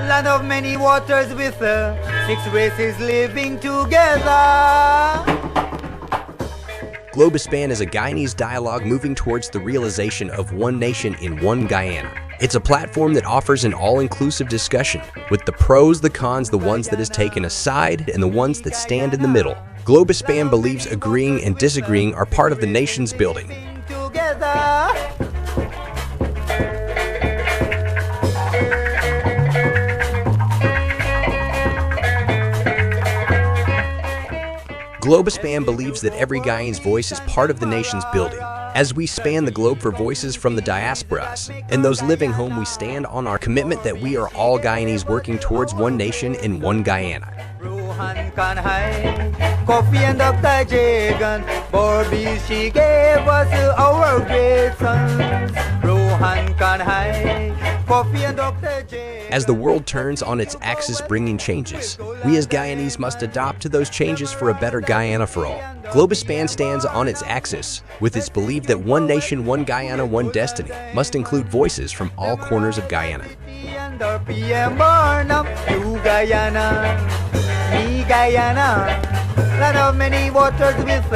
land of many waters with 6 races living together. Globespan is a Guyanese dialogue moving towards the realization of one nation in one Guyana. It's a platform that offers an all-inclusive discussion, with the pros, the cons, the ones that is taken aside, and the ones that stand in the middle. Globespan believes agreeing and disagreeing are part of the nation's building. Globespan believes that every Guyanese voice is part of the nation's building. As we span the globe for voices from the diasporas and those living home, we stand on our commitment that we are all Guyanese working towards one nation in one Guyana. Coffee and Dr. Jagan, Barbie, she gave us our great sons. Rohan Kanhai, Coffee and Dr. Jagan. As the world turns on its axis bringing changes, we as Guyanese must adopt to those changes for a better Guyana for all. Globespan stands on its axis with its belief that one nation, one Guyana, one destiny must include voices from all corners of Guyana. Land of many waters with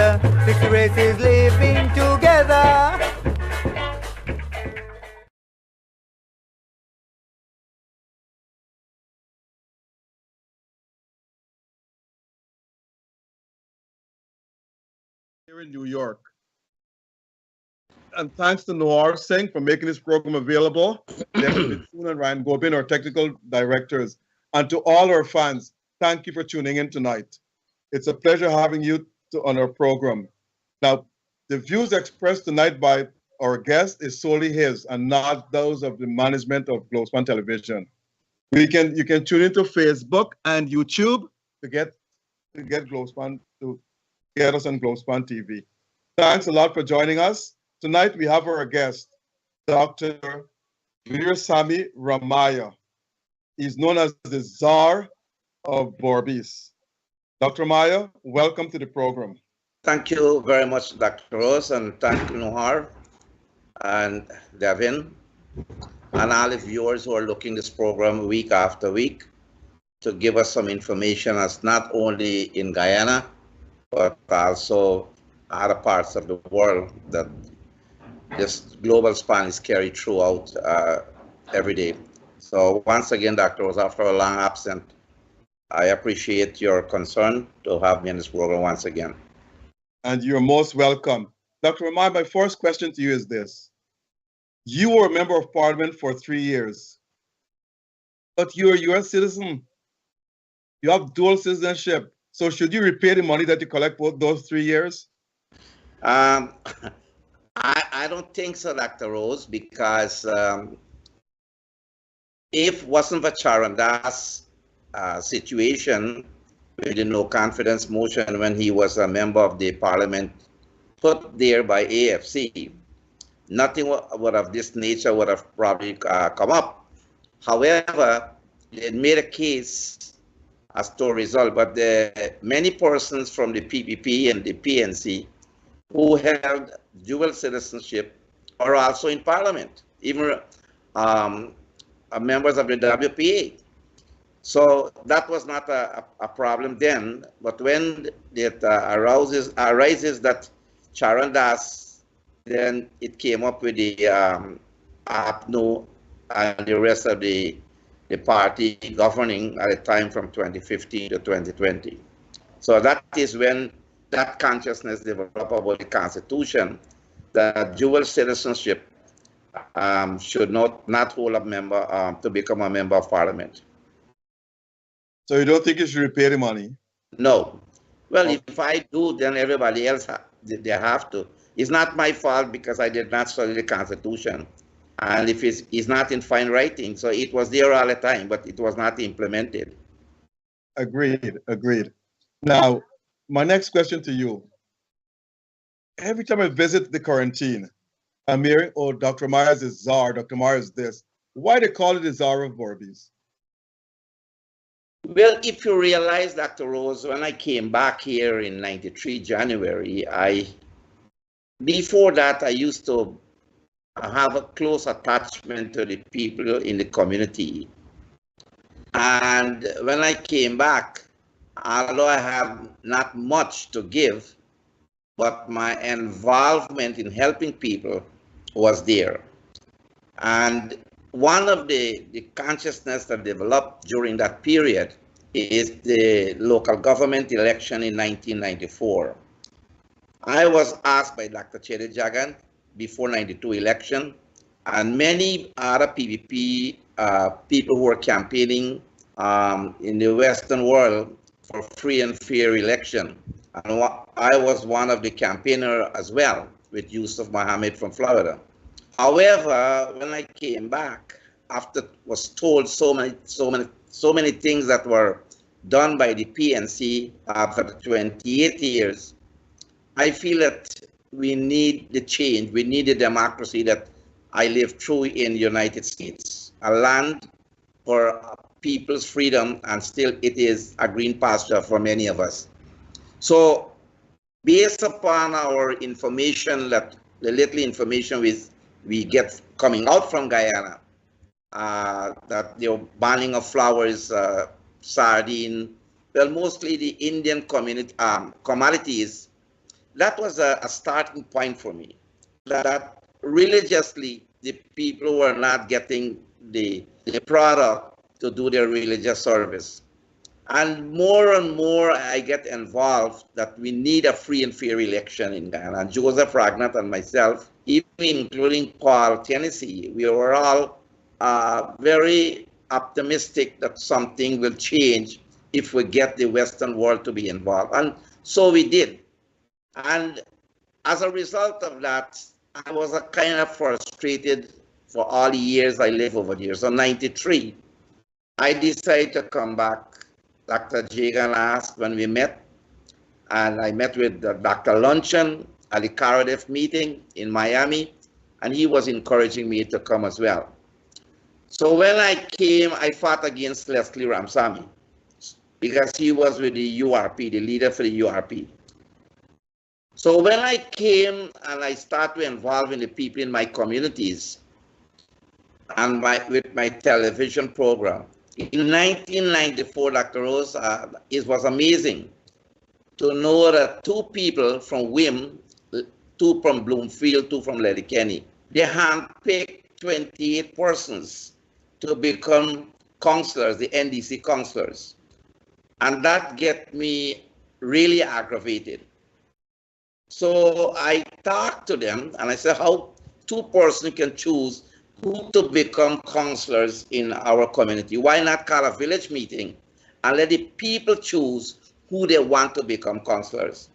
6 races living together. Here in New York. And thanks to Noir Singh for making this program available. David and Ryan Gobin, our technical directors. And to all our fans, thank you for tuning in tonight. It's a pleasure having you on our program. Now, the views expressed tonight by our guest is solely his and not those of the management of Globespan Television. You can tune into Facebook and YouTube to get Globespan, to get us on Globespan TV. Thanks a lot for joining us. Tonight we have our guest, Dr. Veerasamy Ramaiah. He's known as the Tsar of Berbice. Dr. Ramaiah, welcome to the program. Thank you very much, Dr. Rose, and thank you, Nohar and Devin, and all the viewers who are looking this program week after week to give us some information as not only in Guyana, but also other parts of the world that this Globespan is carried throughout every day. So once again, Dr. Rose, after a long absence, I appreciate your concern to have me in this program once again. And you're most welcome. Dr. Ramaiah, my first question to you is this. You were a member of parliament for 3 years, but you're a US citizen. You have dual citizenship. So should you repay the money that you collect for those 3 years? I don't think so, Dr. Rose, because if wasn't for Charan Das situation with the no confidence motion when he was a member of the parliament put there by AFC, nothing would of this nature would have probably come up. However, they made a case as to result, but the many persons from the PPP and the PNC who held dual citizenship are also in parliament, even members of the WPA. So that was not a problem then, but when it arises that Charan Das, then it came up with the APNO and the rest of the party governing at the time from 2015 to 2020. So that is when that consciousness developed about the Constitution, that dual citizenship should not hold a member to become a member of parliament. So you don't think you should repay the money? No. Well, if I do, then everybody else, they have to. It's not my fault because I did not study the Constitution. And if it's not in fine writing, so it was there all the time, but it was not implemented. Agreed, agreed. Now, my next question to you. Every time I visit the quarantine, I'm hearing, oh, Dr. Myers is czar, Dr. Myers is this. Why they call it the Tsar of Berbice? Well, if you realize, Dr. Rose, when I came back here in '93 January, before that I used to have a close attachment to the people in the community. And when I came back, although I had not much to give, but my involvement in helping people was there. And one of the consciousness that developed during that period is the local government election in 1994. I was asked by Dr. Chedi Jagan before 92 election, and many other PVP people who were campaigning in the Western world for free and fair election. And I was one of the campaigners as well, with Yusuf Mohammed from Florida. However, when I came back, after was told so many things that were done by the PNC after 28 years, I feel that we need the change. We need the democracy that I lived through in the United States, a land for people's freedom, and still it is a green pasture for many of us. So based upon our information, that the little information we get coming out from Guyana, that the banning of flowers, sardine, well, mostly the Indian community commodities, that was a starting point for me. That religiously, the people were not getting the product to do their religious service. And more I get involved that we need a free and fair election in Ghana. And Joseph Ragnat and myself, even including Paul Tennessee, we were all very optimistic that something will change if we get the Western world to be involved. And so we did. And as a result of that, I was a kind of frustrated for all the years I lived over there. So 93, I decided to come back. Dr. Jagan asked when we met, and I met with Dr. Luncheon at the Cardiff meeting in Miami, and he was encouraging me to come as well. So when I came, I fought against Leslie Ramsamy because he was with the URP, the leader for the URP. So when I came and I started to involve in the people in my communities and with my television program, in 1994, Dr. Rose, it was amazing to know that two people from WIM, two from Bloomfield, two from Letterkenny, they handpicked 28 persons to become counselors, the NDC counselors. And that get me really aggravated. So I talked to them and I said, how two persons can choose who to become counselors in our community? Why not call a village meeting and let the people choose who they want to become counselors?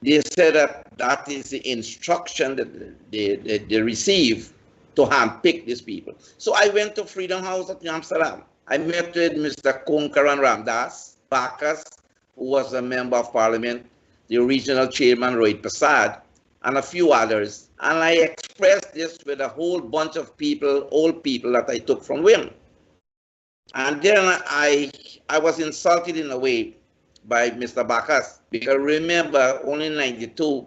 They said that is the instruction that they receive to handpick these people. So I went to Freedom House at New Amsterdam. I met with Mr. Kunkaran Ramdas Bacchus, who was a member of parliament, the regional chairman, Rohit Prasad, and a few others. And I expressed this with a whole bunch of people, old people that I took from WIM. And then I was insulted in a way by Mr. Bacchus, because remember, only in 92,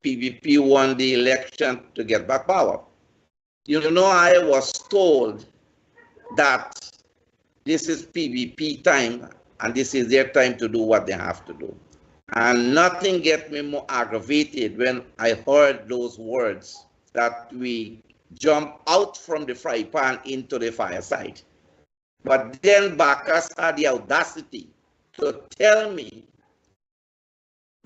PVP won the election to get back power. You know, I was told that this is PVP time and this is their time to do what they have to do. And nothing gets me more aggravated when I heard those words, that we jump out from the fry pan into the fireside. But then Bacchus had the audacity to tell me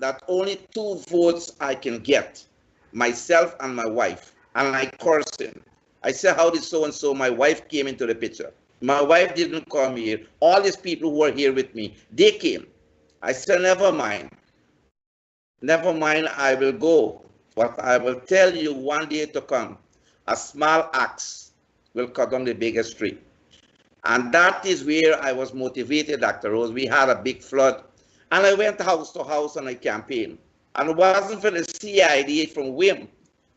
that only 2 votes I can get, myself and my wife. And I cursed him. I said, how did so-and-so? My wife came into the picture. My wife didn't come here. All these people who were here with me, they came. I said, never mind. Never mind, I will go. But I will tell you one day to come, a small axe will cut down the biggest tree. And that is where I was motivated, Dr. Rose. We had a big flood. And I went house to house on a campaign. And it wasn't for the CID from WIM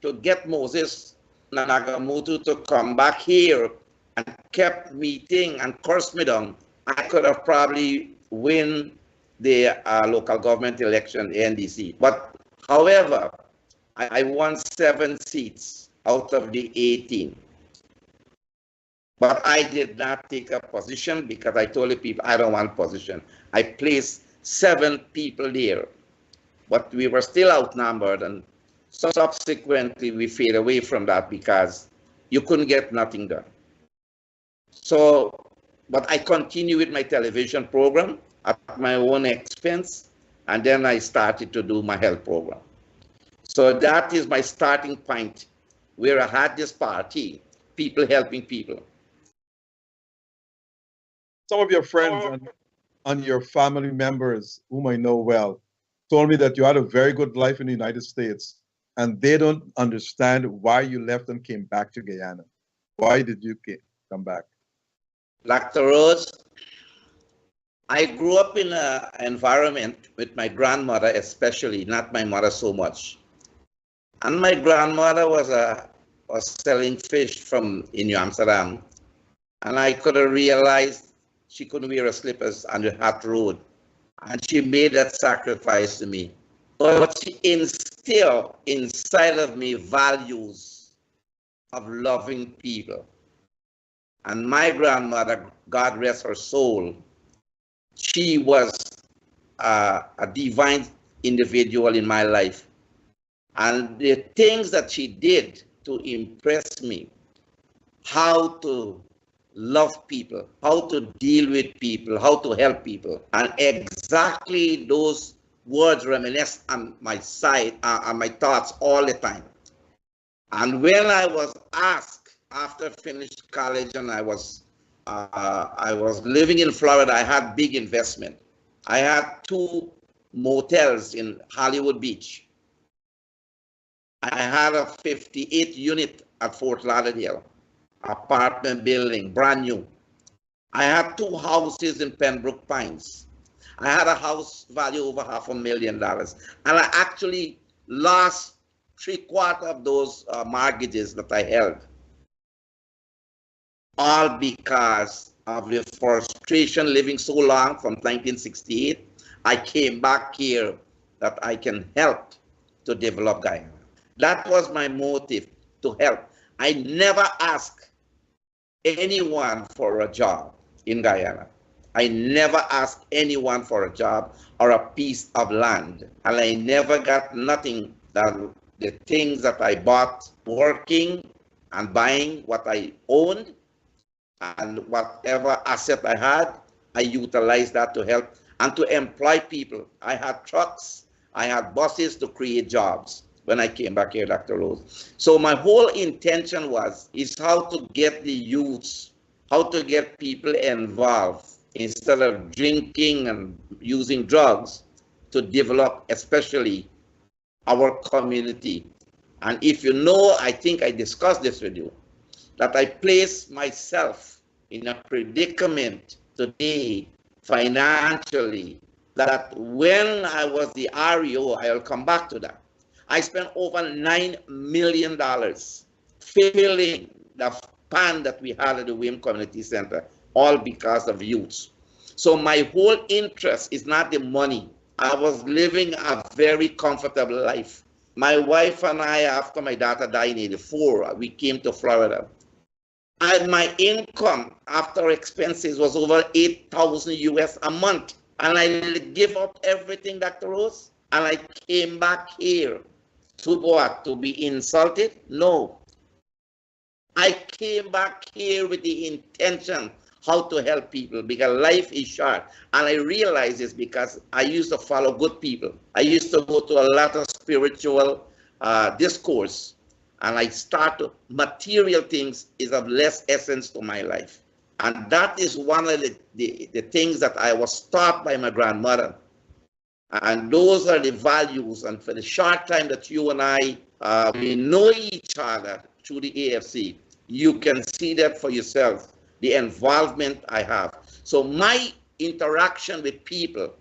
to get Moses Nagamutu to come back here and kept meeting and cursed me down, I could have probably win the local government election, the NDC. But however, I won 7 seats out of the 18. But I did not take a position because I told the people I don't want position. I placed 7 people there, but we were still outnumbered, and subsequently we fade away from that because you couldn't get nothing done. So, but I continue with my television program at my own expense, and then I started to do my health program. So that is my starting point, where I had this party, people helping people. Some of your friends and your family members, whom I know well, told me that you had a very good life in the United States, and they don't understand why you left and came back to Guyana. Why did you come back? Dr. Rose, I grew up in an environment with my grandmother, especially, not my mother so much. And my grandmother was selling fish in New Amsterdam, and I could have realized she couldn't wear her slippers on the hot road, and she made that sacrifice to me. But she instilled inside of me values of loving people. And my grandmother, God rest her soul, she was a divine individual in my life. And the things that she did to impress me, how to love people, how to deal with people, how to help people, and exactly those words reminisce on my side, on my thoughts all the time. And when I was asked after I finished college and I was living in Florida, I had big investment. I had 2 motels in Hollywood Beach. I had a 58 unit at Fort Lauderdale, apartment building, brand new. I had 2 houses in Pembroke Pines. I had a house value over $500,000. And I actually lost 3/4 of those mortgages that I held. All because of the frustration living so long from 1968. I came back here that I can help to develop Guyana. That was my motive, to help. I never asked anyone for a job in Guyana. I never asked anyone for a job or a piece of land. And I never got nothing. That the things that I bought working and buying what I owned and whatever asset I had, I utilized that to help and to employ people. I had trucks, I had buses to create jobs when I came back here, Dr. Rose. So my whole intention is how to get the youths, how to get people involved instead of drinking and using drugs, to develop especially our community. And if you know, I think I discussed this with you, that I place myself in a predicament today financially, that when I was the REO, I'll come back to that, I spent over $9 million filling the pan that we had at the Wim Community Center, all because of youths. So my whole interest is not the money. I was living a very comfortable life. My wife and I, after my daughter died in '84, we came to Florida. And my income after expenses was over $8,000 US a month. And I gave up everything, Dr. Rose, and I came back here. To what? To be insulted? No. I came back here with the intention how to help people, because life is short. And I realize this because I used to follow good people. I used to go to a lot of spiritual discourse, and I start to, material things is of less essence to my life. And that is one of the things that I was taught by my grandmother. And those are the values. And for the short time that you and I, we know each other through the AFC, you can see that for yourself, the involvement I have. So my interaction with people,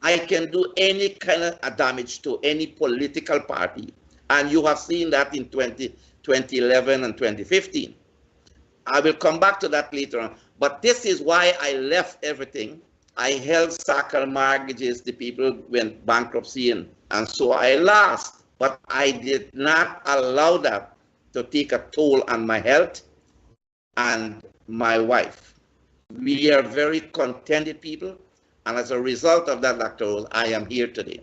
I can do any kind of damage to any political party. And you have seen that in 2011 and 2015. I will come back to that later on. But this is why I left everything. I held sacred mortgages, the people went bankruptcy, and so I lost. But I did not allow that to take a toll on my health. And my wife. We are very contented people, and as a result of that, Dr. Rose, I am here today.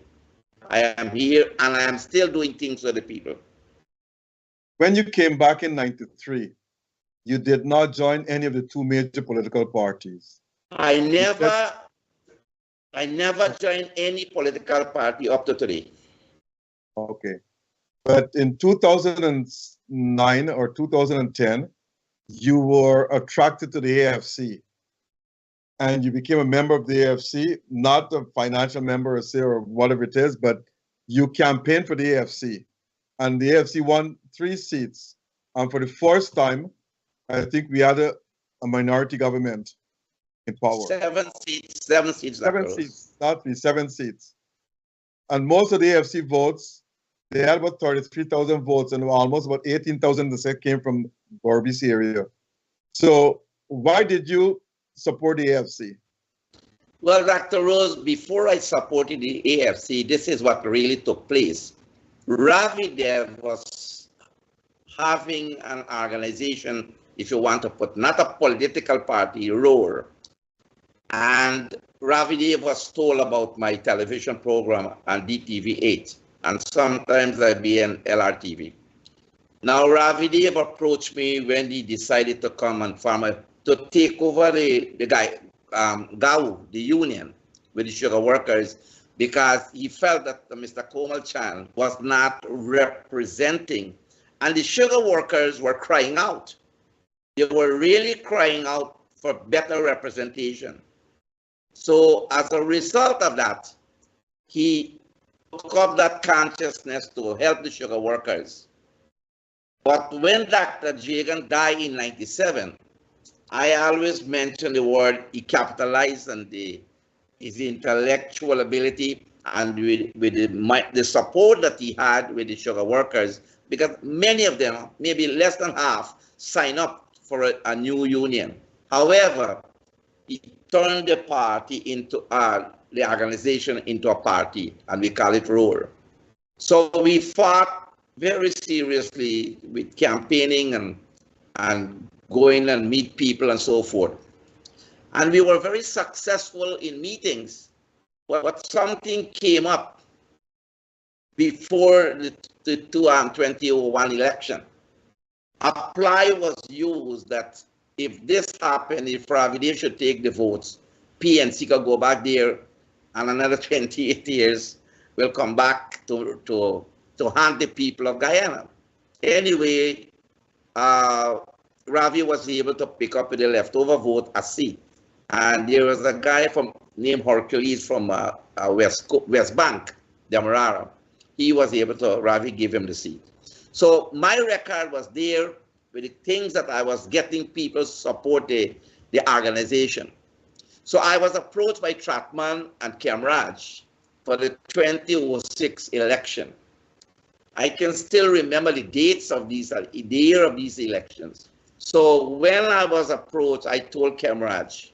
I am here, and I am still doing things for the people. When you came back in '93, you did not join any of the two major political parties. I never joined any political party up to today. Okay. But in 2009 or 2010, you were attracted to the AFC. And you became a member of the AFC, not a financial member or whatever it is, but you campaigned for the AFC. And the AFC won 3 seats. And for the first time, I think we had a minority government in power. 7 seats. 7 seats. 7 seats, not 3, 7 seats. And most of the AFC votes, they had about 33,000 votes, and almost about 18,000 came from Berbice area. So why did you support the AFC? Well, Dr. Rose, before I supported the AFC, this is what really took place. Ravi Dev was having an organization, if you want to put, not a political party, ROAR. And Ravi Dev was told about my television program on DTV8, and sometimes I'd be in LRTV. Now, Ravi Dev approached me when he decided to come and to take over the GAU, the union, with the sugar workers, because he felt that Mr. Komal Chan was not representing, and the sugar workers were crying out. They were really crying out for better representation. So as a result of that, he took up that consciousness to help the sugar workers. But when Dr. Jagan died in '97, I always mention the word he capitalized on his intellectual ability and with the support that he had with the sugar workers, because many of them, maybe less than half, signed up for a new union. However, he turned the party into the organization into a party, and we call it ROAR. So we fought very seriously with campaigning and going and meet people and so forth. And we were very successful in meetings, but something came up before the 2001 election. A ply was used that if this happened, if Ravi Dev should take the votes, PNC could go back there and another 28 years will come back to haunt the people of Guyana. Anyway, Ravi was able to pick up with the leftover vote a seat. And there was a guy named Hercules from West Bank, Demerara. He was able to, Ravi gave him the seat. So my record was there with the things that I was getting people to support the organization. So I was approached by Tratman and Kemraj for the 2006 election. I can still remember the dates of the year of these elections. So when I was approached, I told Kemraj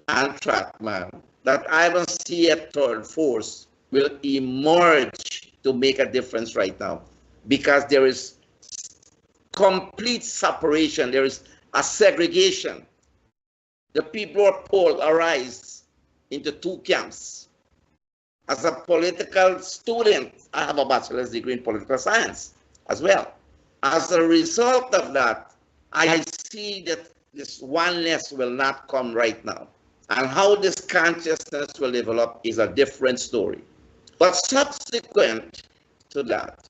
and Tratman that I don't see a third force will emerge to make a difference right now, because there is complete separation. There is a segregation. The people are polarized into 2 camps. As a political student, I have a bachelor's degree in political science as well. As a result of that, I see that this oneness will not come right now. And how this consciousness will develop is a different story. But subsequent to that,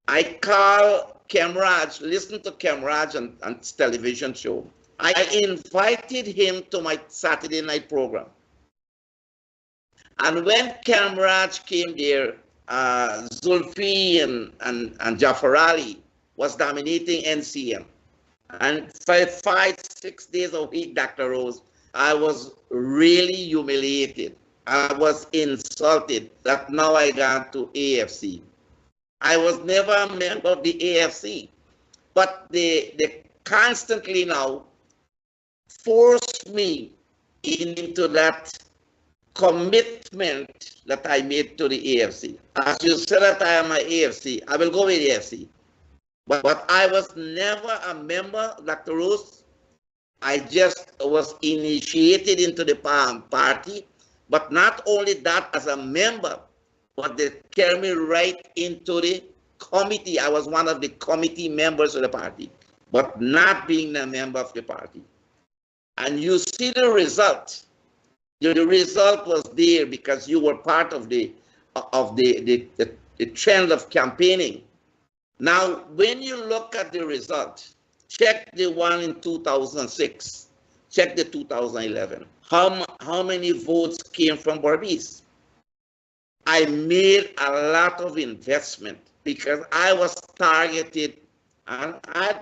I call Kemraj, listen to Kemraj on television show. I invited him to my Saturday night program. And when Kemraj came there, Zulfi and Jafar Ali was dominating NCM. And for 5-6 days a week, Dr. Rose, I was really humiliated. I was insulted that now I got to AFC. I was never a member of the AFC, but they constantly now forced me into that commitment that I made to the AFC. As you said that I am an AFC, I will go with the AFC. But I was never a member, Dr. Rose, I just was initiated into the party, but not only that as a member, but they carried me right into the committee. I was one of the committee members of the party, but not being a member of the party. And you see the result. The result was there because you were part of the trend of campaigning. Now, when you look at the result, check the one in 2006, check the 2011. How many votes came from Berbice? I made a lot of investment because I was targeted, and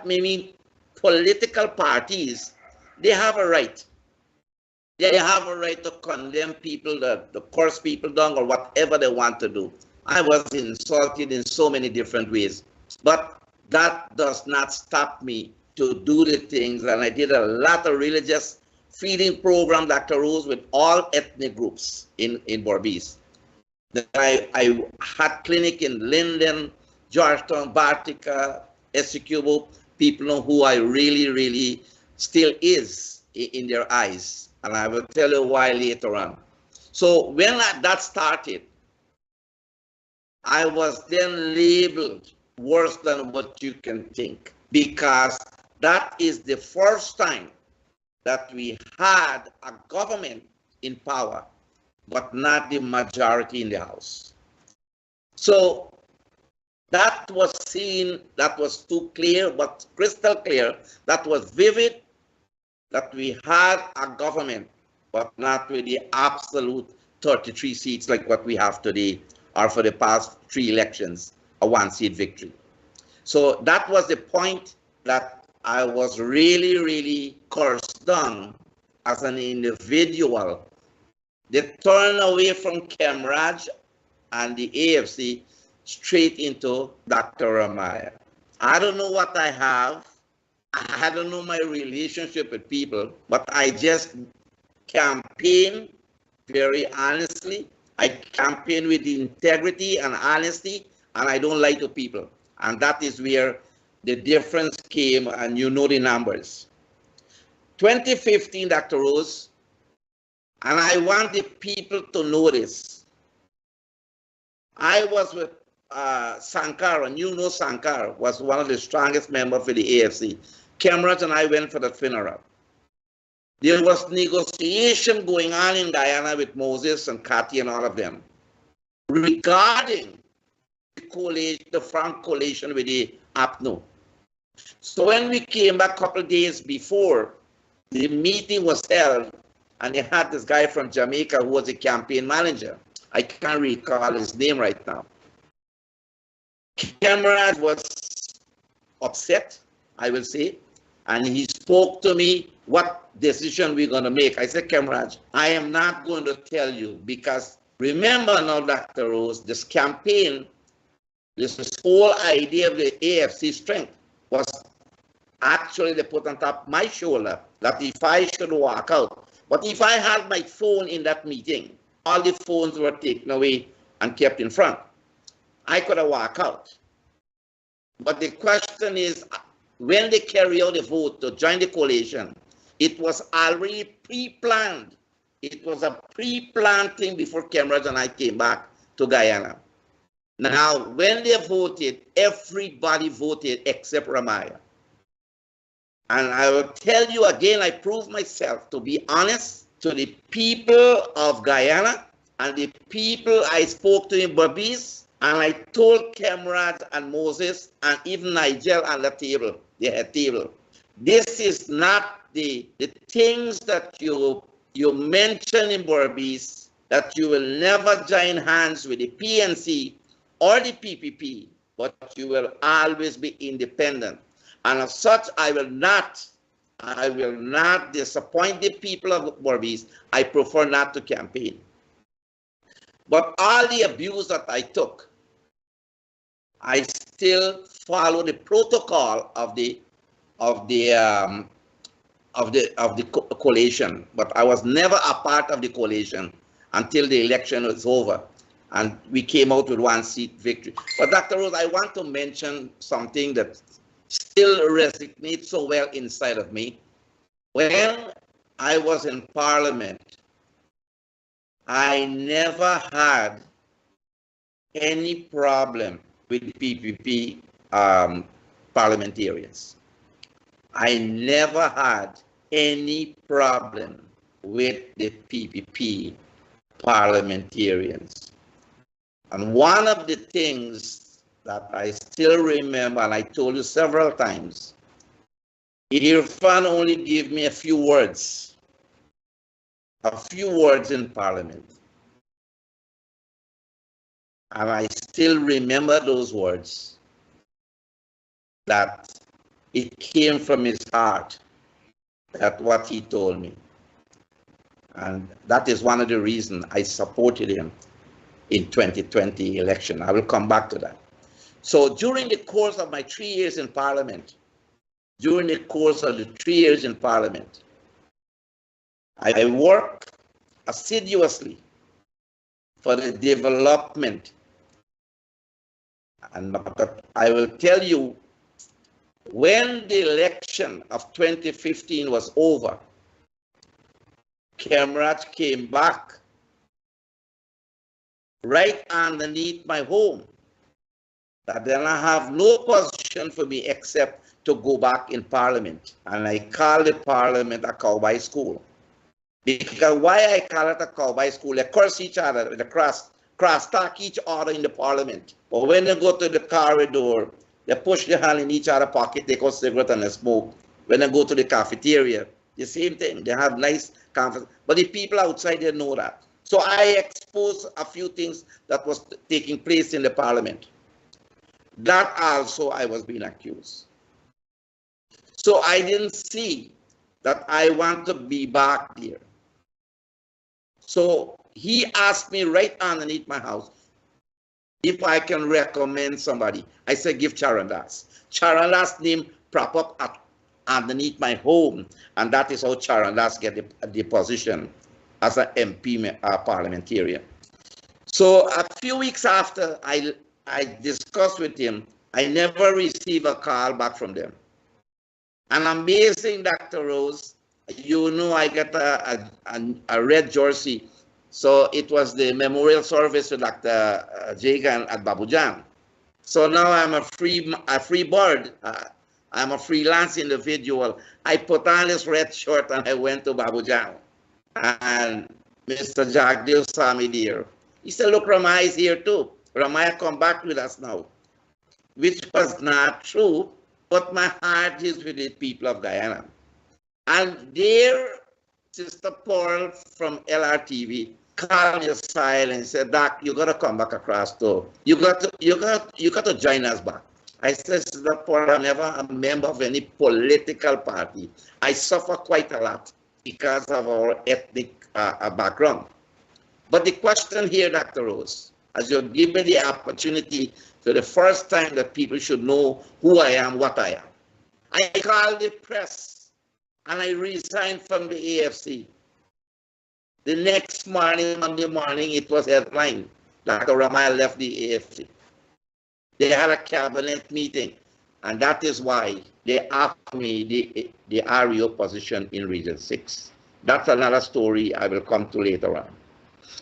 maybe political parties, they have a right. They have a right to condemn people, to curse people down, or whatever they want to do. I was insulted in so many different ways, but that does not stop me to do the things. And I did a lot of religious feeding program, Dr. Rose, with all ethnic groups in Berbice. I had clinic in Linden, Georgetown, Bartica, Essequibo, people know who I really still is in their eyes. And I will tell you why later on. So when that started, I was then labeled worse than what you can think, because that is the first time that we had a government in power, but not the majority in the House. So that was seen, that was too clear, but crystal clear, that was vivid, that we had a government, but not with the absolute 33 seats like what we have today, or for the past 3 elections, a 1-seat victory. So that was the point that I was really cursed down as an individual. They turned away from Kemraj and the AFC straight into Dr. Ramaya. I don't know what I have. I don't know my relationship with people, but I just campaign very honestly. I campaign with integrity and honesty, and I don't lie to people. And that is where the difference came, and you know the numbers. 2015, Dr. Rose, and I want the people to know this. I was with Sankar, and you know Sankar was one of the strongest members for the AFC. Kemraj and I went for the funeral. There was negotiation going on in Guyana with Moses and Cathy and all of them regarding the Frank coalition with the APNO. So when we came back a couple of days before, the meeting was held, and they had this guy from Jamaica who was a campaign manager. I can't recall his name right now. Kemraj was upset, I will say, and he spoke to me what decision we're going to make. I said, Kemraj, I am not going to tell you, because remember now, Dr. Rose, this campaign, this whole idea of the AFC strength was actually they put on top of my shoulder that if I should walk out, but if I had my phone in that meeting, all the phones were taken away and kept in front, I could have walked out. But the question is, when they carry out the vote to join the coalition, it was already pre-planned. It was a pre-planned thing before Kemraj and I came back to Guyana. Now, when they voted, everybody voted except Ramaya. And I will tell you again, I proved myself to be honest to the people of Guyana and the people I spoke to in Berbice, and I told Kemraj and Moses and even Nigel at the table, the head table, this is not the things that you mention in Berbice, that you will never join hands with the PNC or the PPP, but you will always be independent. And as such, I will not disappoint the people of Berbice. I prefer not to campaign. But all the abuse that I took, I still follow the protocol of the coalition. But I was never a part of the coalition until the election was over, and we came out with 1-seat victory. But Dr. Rose, I want to mention something that still resonates so well inside of me. When I was in Parliament, I never had any problem with PPP parliamentarians. I never had any problem with the PPP parliamentarians. And one of the things that I still remember, and I told you several times, Irfan only gave me a few words in Parliament. And I still remember those words, that it came from his heart, that what he told me. And that is one of the reasons I supported him in 2020 election. I will come back to that. So during the course of my 3 years in Parliament, I worked assiduously for the development. And I will tell you, when the election of 2015 was over, Kemraj came back right underneath my home. That then I have no position for me except to go back in Parliament. And I call the Parliament a cowboy school. Because why I call it a cowboy school? They curse each other, they cross talk each other in the Parliament. But when they go to the corridor, they push their hand in each other's pocket, take out cigarette and they smoke. When they go to the cafeteria, the same thing. They have nice conference. But the people outside, they know that. So I exposed a few things that was taking place in the Parliament. That also I was being accused. So I didn't see that I want to be back there. So he asked me right underneath my house if I can recommend somebody. I said, give Charan Das. Charan Das' name prop up underneath my home, and that is how Charan Das get the position as an MP parliamentarian. So a few weeks after I discussed with him, I never received a call back from them. And amazing, Dr. Rose, you know I got a red jersey. So it was the memorial service to Dr. Jagan at Babujan. So now I'm a free bird. I'm a freelance individual. I put on this red shirt and I went to Babujan. And Mr. Jagdev saw me there. He said, look, Ramaya is here too. Ramaya come back with us now. Which was not true, but my heart is with the people of Guyana. And there, Sister Paul from LRTV called me aside and said, Doc, you gotta come back across too. You got to join us back. I said, Sister Paul, I'm never a member of any political party. I suffer quite a lot because of our ethnic background. But the question here, Dr. Rose, as you give me the opportunity for the first time that people should know who I am, what I am. I called the press and I resigned from the AFC. The next morning, Monday morning, it was headline. Dr. Ramaya left the AFC. They had a cabinet meeting, and that is why they offered me the REO position in Region 6. That's another story I will come to later on.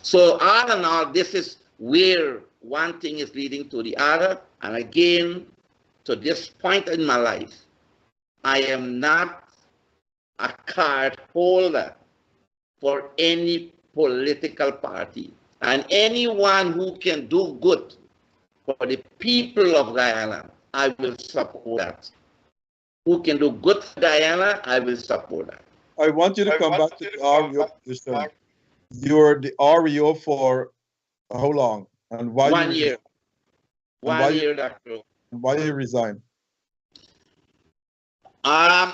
So all in all, this is where one thing is leading to the other. And again, to this point in my life, I am not a card holder for any political party. And anyone who can do good for the people of Guyana, I will support that. Who can do good for Guyana, I will support that. I want you to come back to the REO position. You're the REO for how long? And why? 1 year. 1 year, Dr. Why you resign? As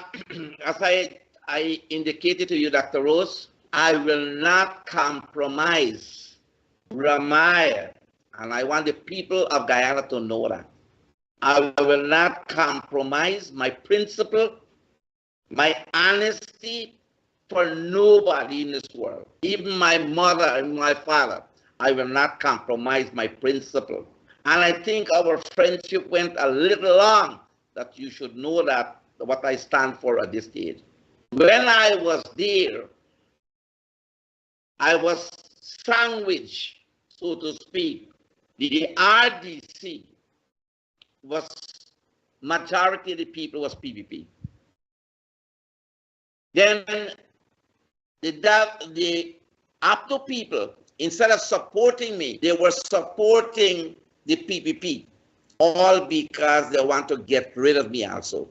I indicated to you, Dr. Rose, I will not compromise Ramaya, and I want the people of Guyana to know that. I will not compromise my principle, my honesty for nobody in this world, even my mother and my father. I will not compromise my principle. And I think our friendship went a little long, that you should know that what I stand for at this stage. When I was there, I was sandwiched, so to speak. The RDC was, majority of the people was PPP. Then the APTO people, instead of supporting me, they were supporting the PPP, all because they want to get rid of me also.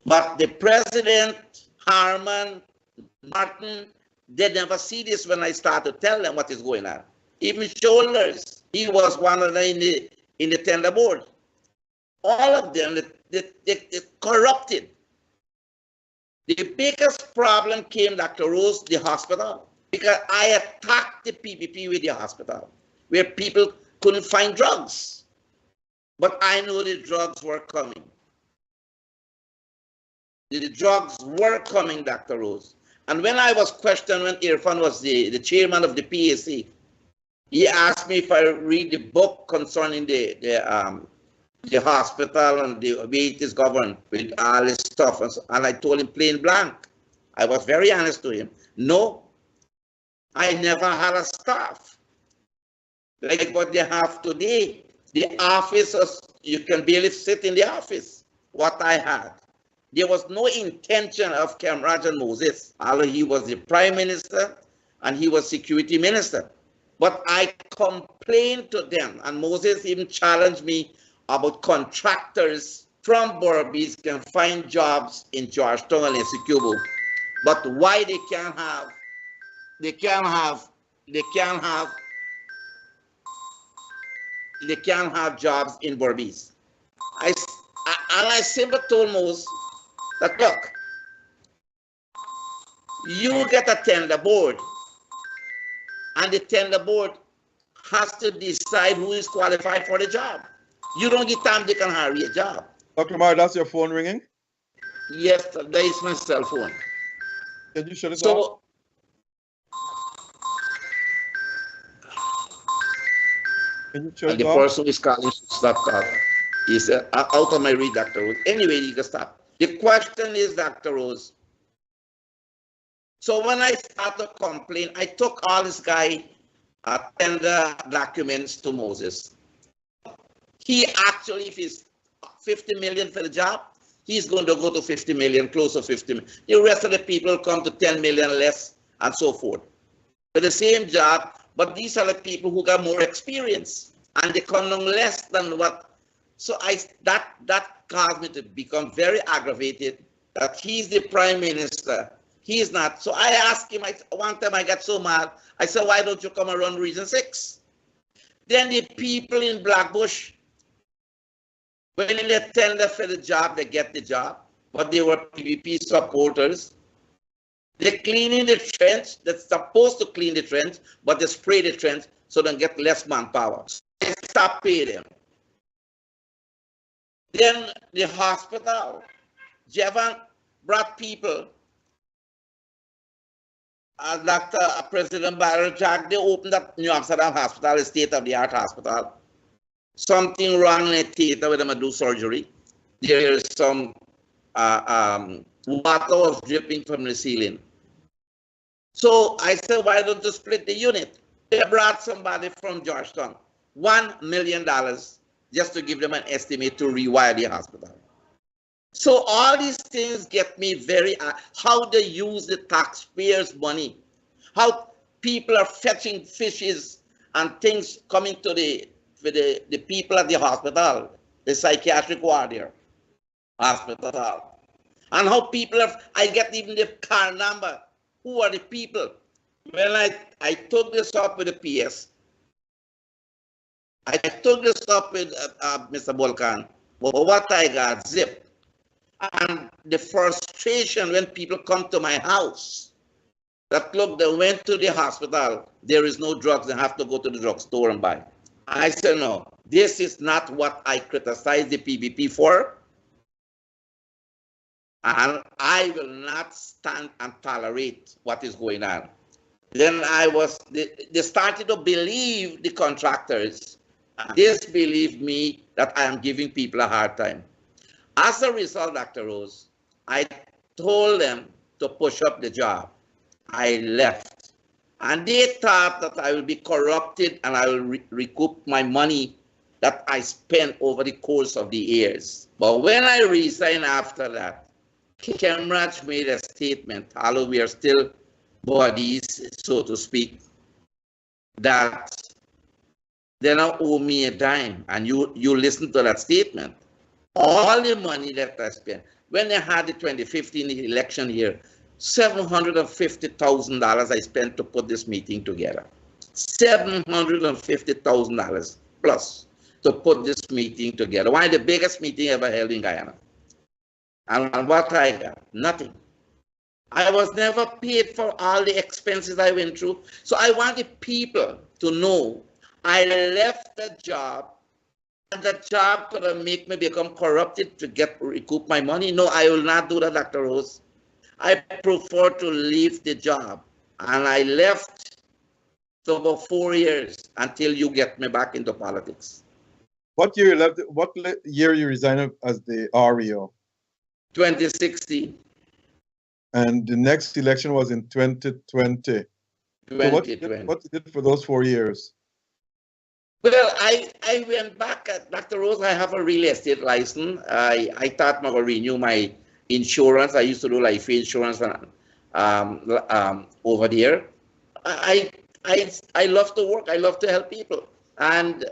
But the president, Harman, Martin, they never see this when I start to tell them what is going on. Even Shoulders, he was one of them in the tender board. All of them, they corrupted. The biggest problem came, Dr. Rose, the hospital, because I attacked the PPP with the hospital, where people couldn't find drugs. But I knew the drugs were coming. The drugs were coming, Dr. Rose. And when I was questioned, when Irfan was the chairman of the PAC, he asked me if I read the book concerning the hospital and the way it is governed with all this stuff. And I told him plain blank. I was very honest to him. No, I never had a staff like what they have today. The officers, you can barely sit in the office, what I had. There was no intention of Kamraj Moses, although he was the prime minister and he was security minister. But I complained to them, and Moses even challenged me about contractors from Berbice can find jobs in Georgetown and Essequibo. But why they can't have jobs in Berbice. I simply told Moses that, look, you get a tender board, and the tender board has to decide who is qualified for the job. You don't get time, they can hire a job. Dr. Mar, that's your phone ringing? Yes, that is my cell phone. Can you shut it off? Can you shut And it the off? person who is calling should stop calling. He said, out of my read, Dr. Rose. Anyway, you can stop. The question is, Dr. Rose, so when I started to complain, I took all this guy tender documents to Moses. He actually, if he's 50 million for the job, he's going to go to 50 million, close to 50 million. The rest of the people come to 10 million less and so forth. For the same job, but these are the people who got more experience and they come on less than what. So that caused me to become very aggravated that he's the prime minister. He's not. So I asked him, one time I got so mad, I said, why don't you come and run Region 6? Then the people in Blackbush, when they tender for the job, they get the job, but they were PVP supporters. They're cleaning the trench. They're supposed to clean the trench, but they spray the trench so they get less manpower. So they stop paying them. Then the hospital, Jevan brought people. Dr. President Barrel Jack, they opened up New Amsterdam Hospital, a state-of-the-art hospital. Something wrong in the theater where they do surgery. There is some water was dripping from the ceiling. So I said, why don't you split the unit? They brought somebody from Georgetown, $1 million, just to give them an estimate to rewire the hospital. So all these things get me very, how they use the taxpayers' money, how people are fetching fishes and things coming to the people at the hospital, the psychiatric ward there, hospital. And how people are, I get even the car number. Who are the people? When I took this up with the PS, I took this up with Mr. Volkan, but what I got, zip. And the frustration when people come to my house, that look, they went to the hospital, there is no drugs, they have to go to the drugstore and buy. I said, no, this is not what I criticize the PBP for. And I will not stand and tolerate what is going on. Then they started to believe the contractors. Disbelieve me that I am giving people a hard time. As a result, Dr. Rose, I told them to push up the job. I left. And they thought that I will be corrupted and I will recoup my money that I spent over the course of the years. But when I resigned after that, Kemraj made a statement, although we are still buddies, so to speak, that they don't owe me a dime. And you listen to that statement. All the money that I spent, when they had the 2015 election here, $750,000 I spent to put this meeting together. $750,000 plus to put this meeting together. One of the biggest meeting ever held in Guyana. And what I got? Nothing. I was never paid for all the expenses I went through. So I want the people to know I left the job, and the job could have made me become corrupted to recoup my money. No, I will not do that, Dr. Rose. I prefer to leave the job. And I left for about 4 years until you get me back into politics. What year you left? What year you resigned as the REO? 2016. And the next election was in 2020. 2020. So what you did for those 4 years? Well, I went back, Dr. Rose, I have a real estate license. I thought I would renew my insurance. I used to do life insurance over there. I love to work. I love to help people. And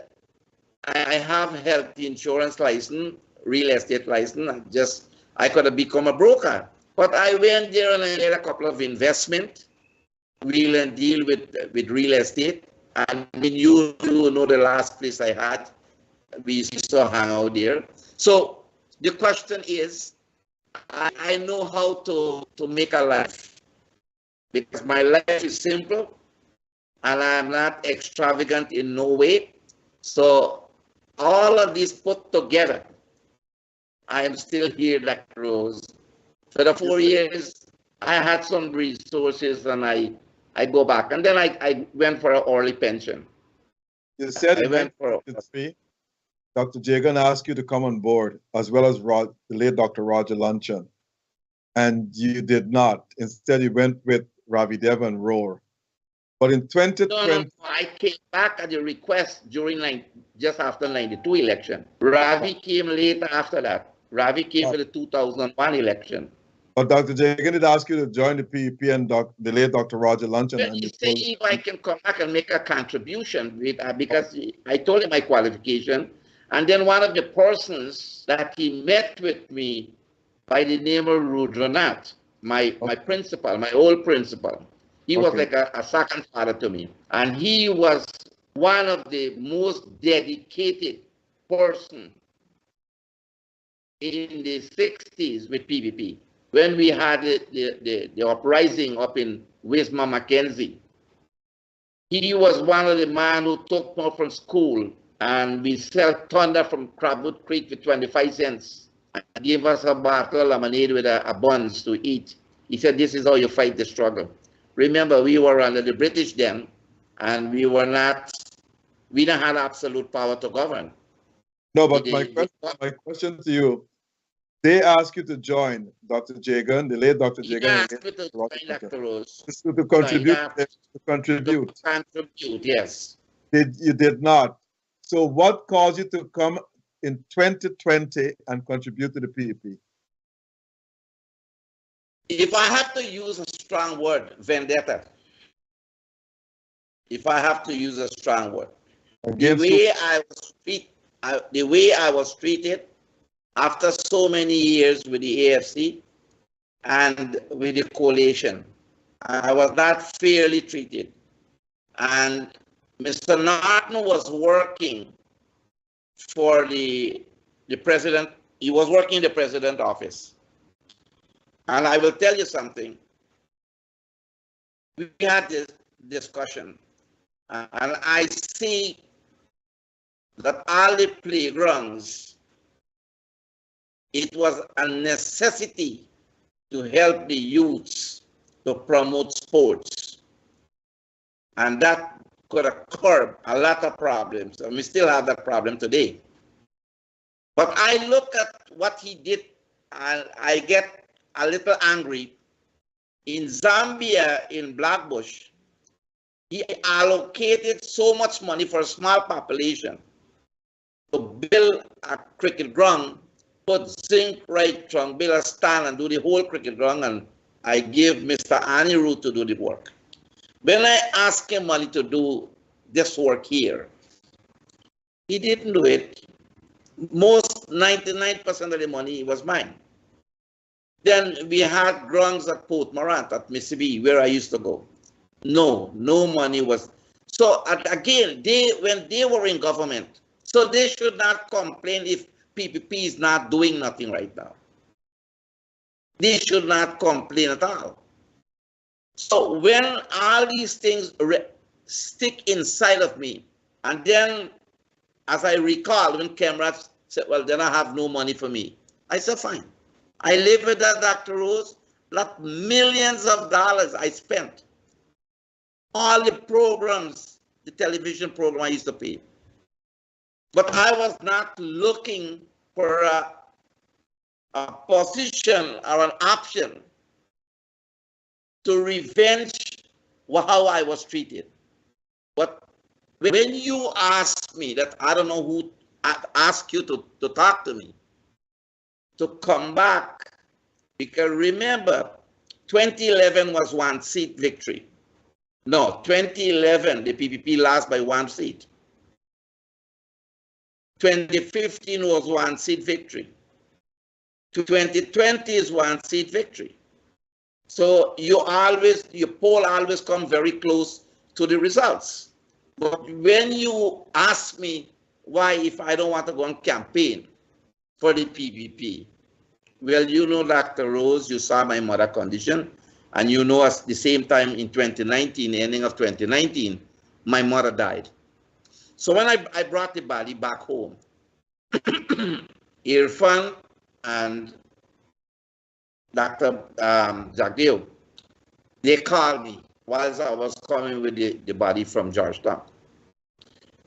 I have health insurance license, real estate license. I could have become a broker. But I went there and I made a couple of investment, deal with real estate. And when you know the last place I had, we used to hang out there. So the question is, I know how to make a life, because my life is simple and I'm not extravagant in no way. So all of this put together, I am still here, Dr. Rose. For the 4 years, I had some resources and I go back. And then I went for an early pension. You said in 1993, Dr. Jagan asked you to come on board, as well as the late Dr. Roger Luncheon. And you did not. Instead, you went with Ravi Devan Roar. But in 2020... No, I came back at the request during just after 92 election. Ravi came later after that. Ravi came for the 2001 election. But Dr. Jagan did ask you to join the PEP and the late Dr. Roger Luncheon. Well, he said if I can come back and make a contribution with, because I told him my qualification. And then one of the persons that he met with me by the name of Rudranath, my principal, my old principal. He was like a second father to me. And he was one of the most dedicated person in the 60s with PVP. When we had the uprising up in Wisma Mackenzie, he was one of the men who took me from school, and we sell thunder from Crabwood Creek for 25 cents. And gave us a bottle of lemonade with a buns to eat. He said, this is how you fight the struggle. Remember, we were under the British then, and we didn't have absolute power to govern. No, but my question to you, they asked you to join Dr. Jagan, the late Dr. Jagan. He asked me to join Dr. Rose. To contribute. To contribute. To contribute, yes. You did not. So what caused you to come in 2020 and contribute to the PEP? If I have to use a strong word, vendetta. If I have to use a strong word. The way I was treated after so many years with the AFC and with the coalition, I was not fairly treated. And Mr. Norton was working for the president. He was working in the president's office. And I will tell you something. We had this discussion, and I see that all the playgrounds, it was a necessity to help the youths to promote sports. And that could have curbed a lot of problems. And we still have that problem today. But I look at what he did, and I get a little angry in Zambia, in Blackbush, he allocated so much money for a small population to build a cricket ground, put zinc right trunk, build a stand and do the whole cricket ground, and I gave Mr. Anirudh to do the work. When I asked him money to do this work here, he didn't do it. Most 99% of the money was mine. Then we had grounds at Port Morant, at Mississippi, where I used to go. No money was. So again, when they were in government, so they should not complain if PPP is not doing nothing right now. They should not complain at all. So when all these things stick inside of me, and then as I recall, when cameras said, well, then I have no money for me. I said, fine. I live with that, Dr. Rose. Not millions of dollars I spent. All the programs, the television program I used to pay. But I was not looking for a position or an option to revenge how I was treated. But when you ask me that, I don't know who asked you to talk to me, to come back, because remember, 2011 was one seat victory. No, 2011, the PPP lost by one seat. 2015 was one seat victory. 2020 is one seat victory. So your poll always come very close to the results. But when you ask me why, if I don't want to go on campaign for the PPP, well, you know, Dr. Rose, you saw my mother condition, and you know, at the same time in 2019, the ending of 2019, my mother died. So when I brought the body back home, Irfan and Dr. Jagdeo, they called me while I was coming with the body from Georgetown.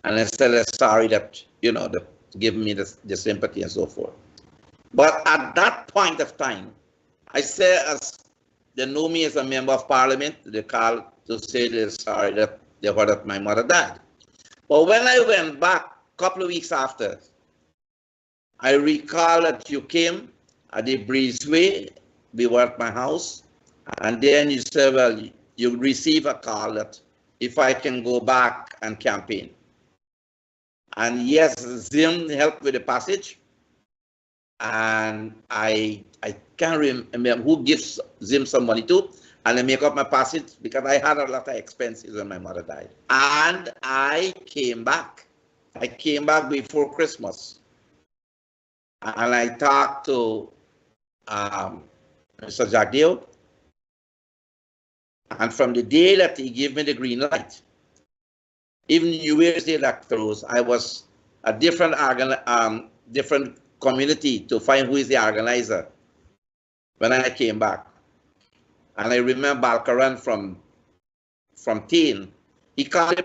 And I said, sorry that, you know, giving me the sympathy and so forth. But at that point of time, I said, as they know me as a member of parliament, they called to say they're sorry that they heard that my mother died. But when I went back a couple of weeks after, I recall that you came at the breezeway, we were at my house, and then you said, well, you receive a call that if I can go back and campaign. And yes, Zim helped with the passage, and I can't remember who gives Zim some money to, and I make up my passage because I had a lot of expenses when my mother died. And I came back. I came back before Christmas. And I talked to Mr. Jagdeo. And from the day that he gave me the green light, even USA Dr. Rose, I was a different community to find who is the organizer when I came back. And I remember Balkaran from Teen. He called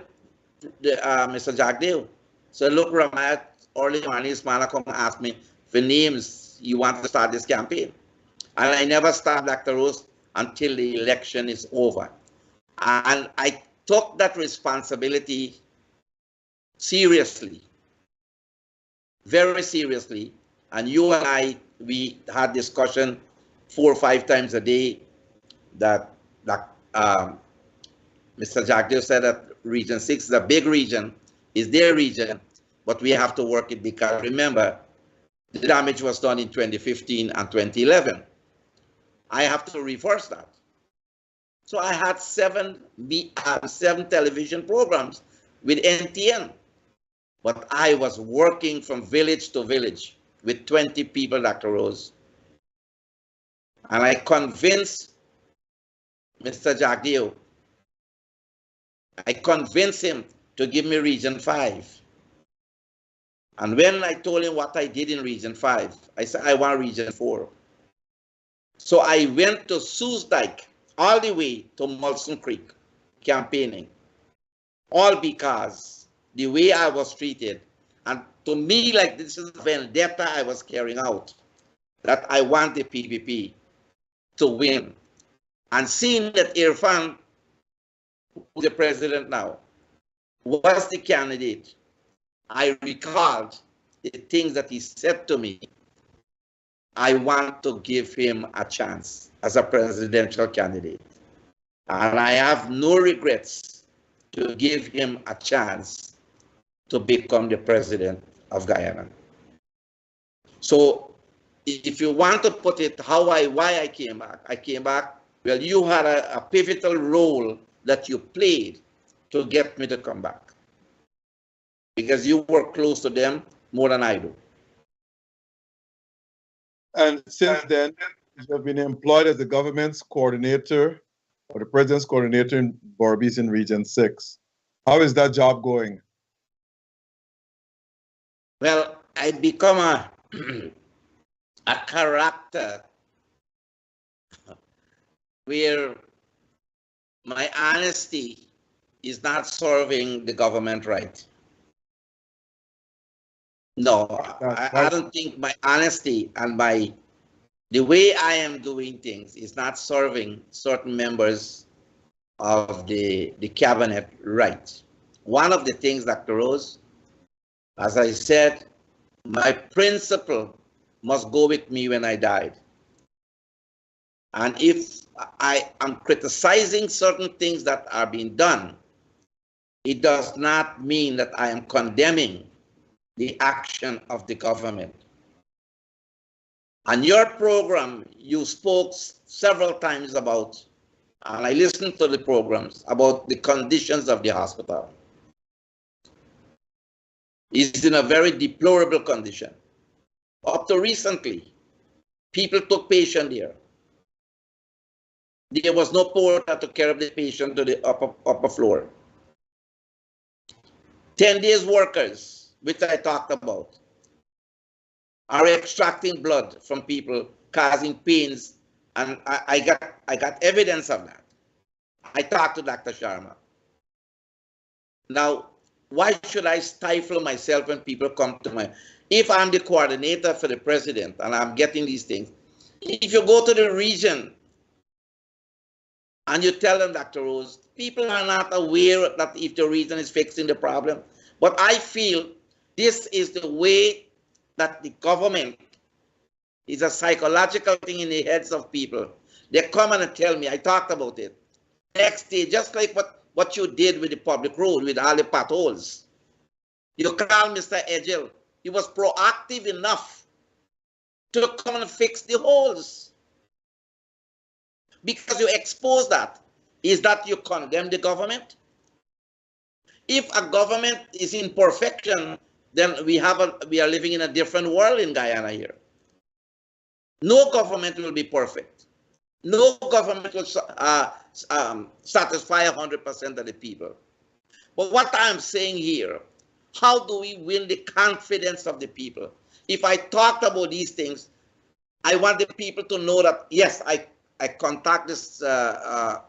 Mr. Jagdeo. So look, Ramat, early morning, this man come and ask me for names you want to start this campaign. And I never start Dr. Rose until the election is over. And I took that responsibility seriously, very seriously. And you and I, we had discussion 4 or 5 times a day that Mr. Jagdeo said that Region 6 is a big region, is their region, but we have to work it because remember, the damage was done in 2015 and 2011. I have to reverse that. So I had 7 television programs with NTN, but I was working from village to village with 20 people, Dr. Rose. And I convinced Mr. Jagdeo, I convinced him to give me Region 5. And when I told him what I did in Region 5, I said, I want Region 4. So I went to Soosdijk, all the way to Molson Creek, campaigning. All because the way I was treated, and to me, like this is a vendetta I was carrying out, that I want the PPP to win. And seeing that Irfan, who's the president now, was the candidate, I recalled the things that he said to me. I want to give him a chance as a presidential candidate. And I have no regrets to give him a chance to become the president of Guyana. So if you want to put it why I came back, well, you had a pivotal role that you played to get me to come back, because you were close to them more than I do. And since then, you have been employed as the government's coordinator or the president's coordinator in Berbice Region 6. How is that job going? Well, I become a character where my honesty is not serving the government right. No, I don't think my honesty and the way I am doing things is not serving certain members of the cabinet right. One of the things, Dr. Rose, as I said, my principle must go with me when I died. And if I am criticizing certain things that are being done, it does not mean that I am condemning the action of the government. On your program, you spoke several times about, and I listened to the programs, about the conditions of the hospital. It's in a very deplorable condition. Up to recently, people took patient there. There was no porter to carry the patient to the upper floor. 10 days workers, which I talked about, are extracting blood from people, causing pains, and I got evidence of that. I talked to Dr. Sharma. Now, why should I stifle myself when people come to my... If I'm the coordinator for the president and I'm getting these things, if you go to the region and you tell them, Dr. Rose, people are not aware that if the region is fixing the problem. But I feel this is the way that the government is a psychological thing in the heads of people. They come and tell me, I talked about it. Next day, just like what you did with the public road, with all the potholes. You call Mr. Edgel. He was proactive enough to come and fix the holes. Because you expose that. Is that you condemn the government? If a government is in perfection, then we are living in a different world in Guyana here. No government will be perfect. No government will satisfy 100% of the people. But what I'm saying here, how do we win the confidence of the people? If I talked about these things, I want the people to know that, yes, I contact this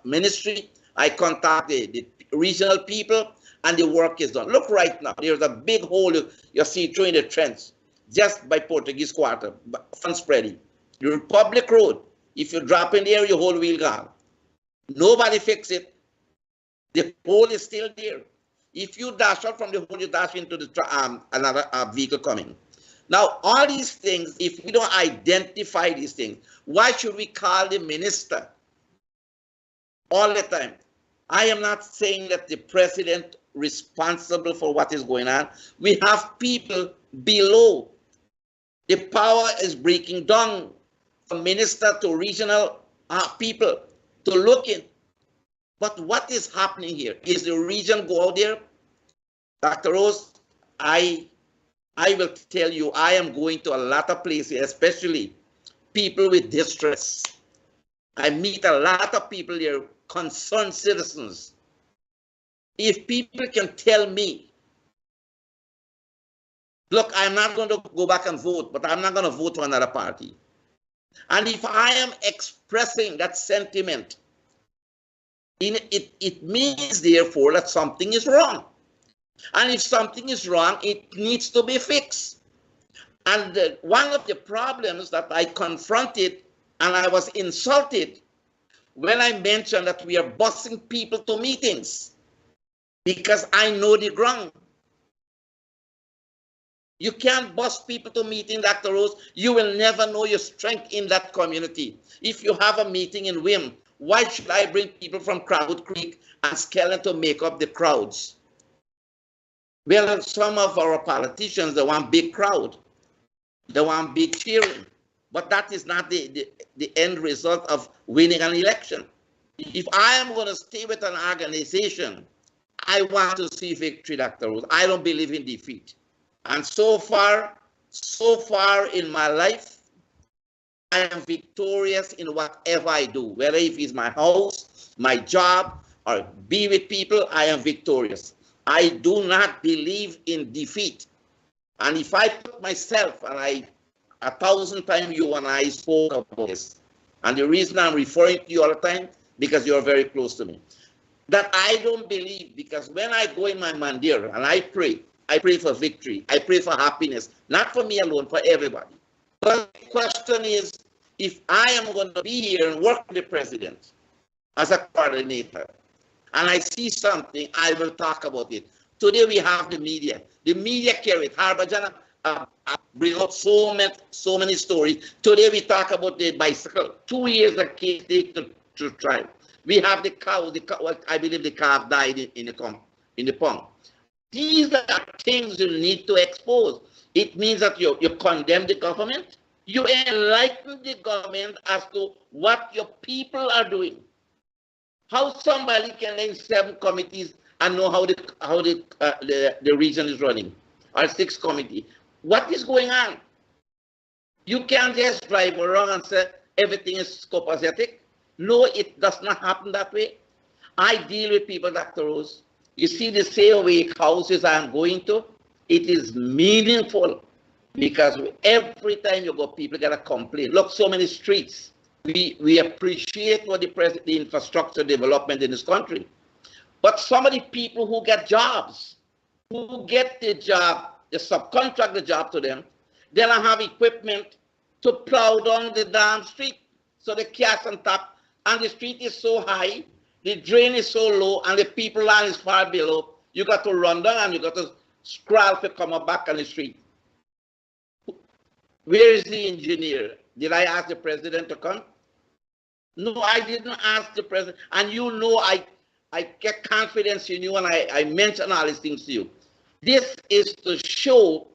ministry, I contact the regional people, and the work is done. Look right now, there's a big hole you see through in the trench, just by Portuguese Quarter, Fun Spreading. The Republic Road, if you drop in there, your whole wheel gone. Nobody fix it. The hole is still there. If you dash out from the hole, you dash into the another vehicle coming. Now, all these things, if we don't identify these things, why should we call the minister all the time? I am not saying that the president is responsible for what is going on. We have people below. The power is breaking down from minister to regional people to look in. But what is happening here? Is the region go out there? Dr. Rose, I will tell you, I am going to a lot of places, especially people with distress. I meet a lot of people there, concerned citizens. If people can tell me, look, I'm not going to go back and vote, but I'm not going to vote for another party. And if I am expressing that sentiment, it means, therefore, that something is wrong. And if something is wrong, it needs to be fixed. And one of the problems that I confronted and I was insulted when I mentioned that we are busing people to meetings because I know the ground. You can't bus people to meeting, Dr. Rose. You will never know your strength in that community. If you have a meeting in Wim, why should I bring people from Crowd Creek and Skellen to make up the crowds? Well, some of our politicians, they want big crowd. They want big cheering. But that is not the end result of winning an election. If I am going to stay with an organization, I want to see victory, Dr. Rose. I don't believe in defeat. And so far in my life, I am victorious in whatever I do, whether if it's my house, my job, or be with people, I am victorious. I do not believe in defeat. And if I put myself, and 1,000 times you and I spoke about this, and the reason I'm referring to you all the time, because you're very close to me, that I don't believe, because when I go in my mandir and I pray for victory, I pray for happiness, not for me alone, for everybody. But the question is, if I am going to be here and work with the president as a coordinator, and I see something, I will talk about it. Today we have the media. The media carry it. Harbajana bring up so many stories. Today we talk about the bicycle. 2 years a case taken to trial. We have the cow. I believe the calf died in the pond. These are things you need to expose. It means that you condemn the government. You enlighten the government as to what your people are doing. How somebody can name 7 committees and know how the region is running, or 6 committees. What is going on? You can't just drive around and say everything is copacetic. No, it does not happen that way. I deal with people, Dr. Rose. You see the stay-away houses I'm going to, it is meaningful because every time you go, people get a complaint. Look, so many streets. We appreciate what the infrastructure development in this country. But some of the people who get jobs, who get the job, they subcontract the job to them, they don't have equipment to plow down the damn street. So the cast on top, and the street is so high, the drain is so low, and the people land is far below. You got to run down and you got to scroll to come back on the street. Where is the engineer? Did I ask the president to come? No, I didn't ask the president. And you know I get confidence in you and I mention all these things to you. This is to show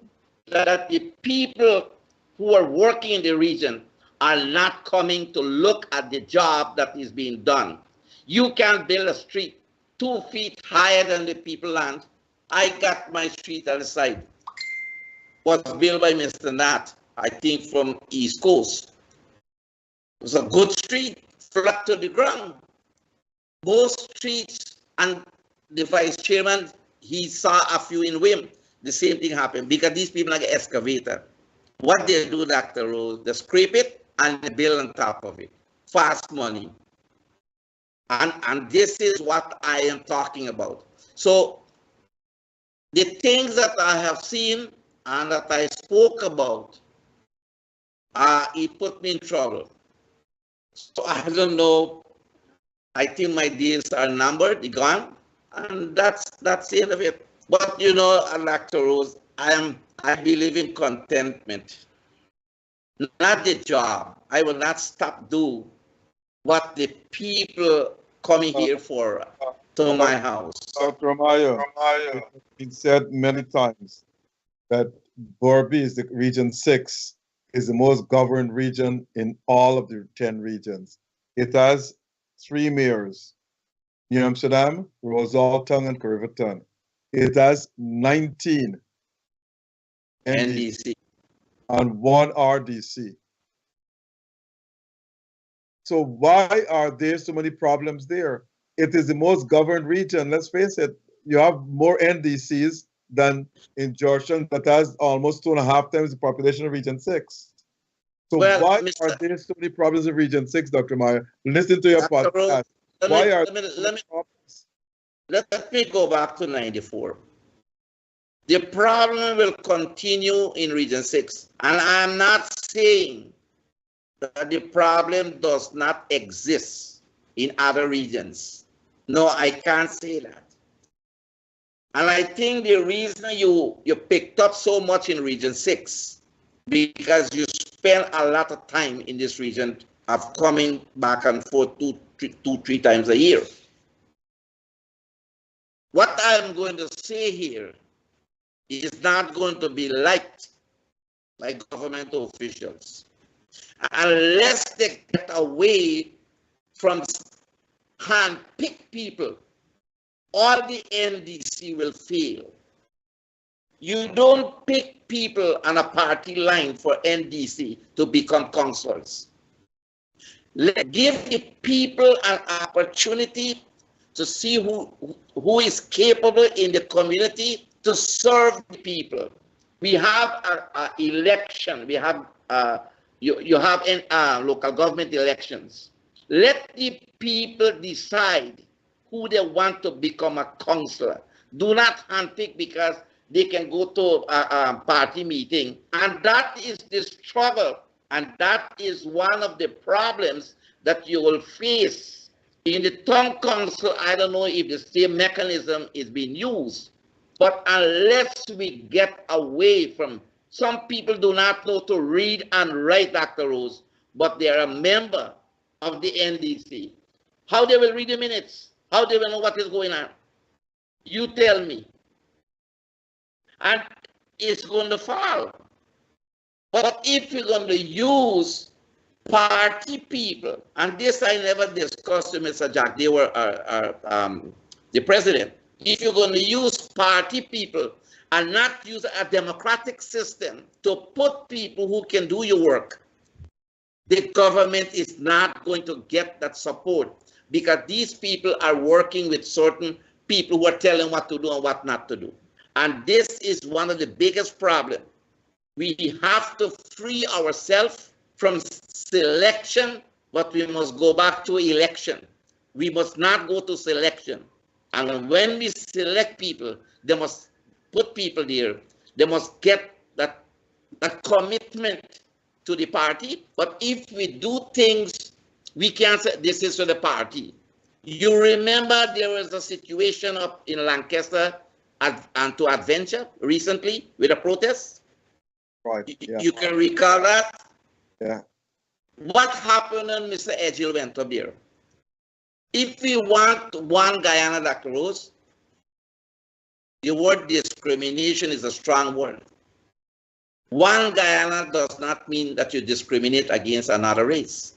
that the people who are working in the region are not coming to look at the job that is being done. You can't build a street 2 feet higher than the people land. I got my street on the side. Was built by Mr. Nat, I think from East Coast. It was a good street, flat to the ground. Both streets, and the vice chairman, he saw a few in Wim. The same thing happened because these people like an excavator. What they do, Dr. Rose, they scrape it and they build on top of it. Fast money. And this is what I am talking about. So the things that I have seen and that I spoke about, it put me in trouble. So I don't know. I think my days are numbered, they're gone, and that's the end of it. But you know, Dr. Rose, I believe in contentment, not the job. I will not stop do what the people coming here for to my house. Dr. Amaya, it's been said many times that Borby is the region 6, is the most governed region in all of the 10 regions. It has 3 mayors, New Amsterdam, Rosalton, and Curveton. It has 19 NDC and 1 RDC. So why are there so many problems there? It is the most governed region. Let's face it, you have more NDCs than in Georgetown, that has almost 2.5 times the population of Region 6. So well, why are there so many problems in Region 6, Dr. Meyer? Listen to your podcast. Let me go back to 94. The problem will continue in Region 6. And I'm not saying that the problem does not exist. in other regions. No, I can't say that. And I think the reason you picked up so much in Region 6, because you spend a lot of time in this region of coming back and forth two, three times a year. What I'm going to say here is not going to be liked by government officials unless they get away from hand-picked people. All the NDC will fail. You don't pick people on a party line for NDC to become councillors. Give the people an opportunity to see who is capable in the community to serve the people. We have an election. We have you have local government elections. Let the people decide who they want to become a councillor. Do not handpick because they can go to a party meeting. And that is the struggle. And that is one of the problems that you will face. In the town council, I don't know if the same mechanism is being used. But unless we get away from, some people do not know to read and write, Dr. Rose, but they are a member of the NDC. How they will read the minutes? How they will know what is going on? You tell me. And it's going to fall. But if you're going to use party people, and this I never discussed with Mr. Jack, they were the president. If you're going to use party people and not use a democratic system to put people who can do your work, the government is not going to get that support, because these people are working with certain people who are telling what to do and what not to do. And this is one of the biggest problems. We have to free ourselves from selection, but we must go back to election. We must not go to selection. And when we select people, they must put people there. They must get that commitment to the party. But if we do things, we can't say this is for the party. You remember there was a situation up in Lancaster and to Adventure recently with a protest? Right. Yeah. You can recall that? Yeah. What happened when Mr. Edgil went up there? If we want one Guyana, Dr. Rose, the word discrimination is a strong word. One Guyana does not mean that you discriminate against another race.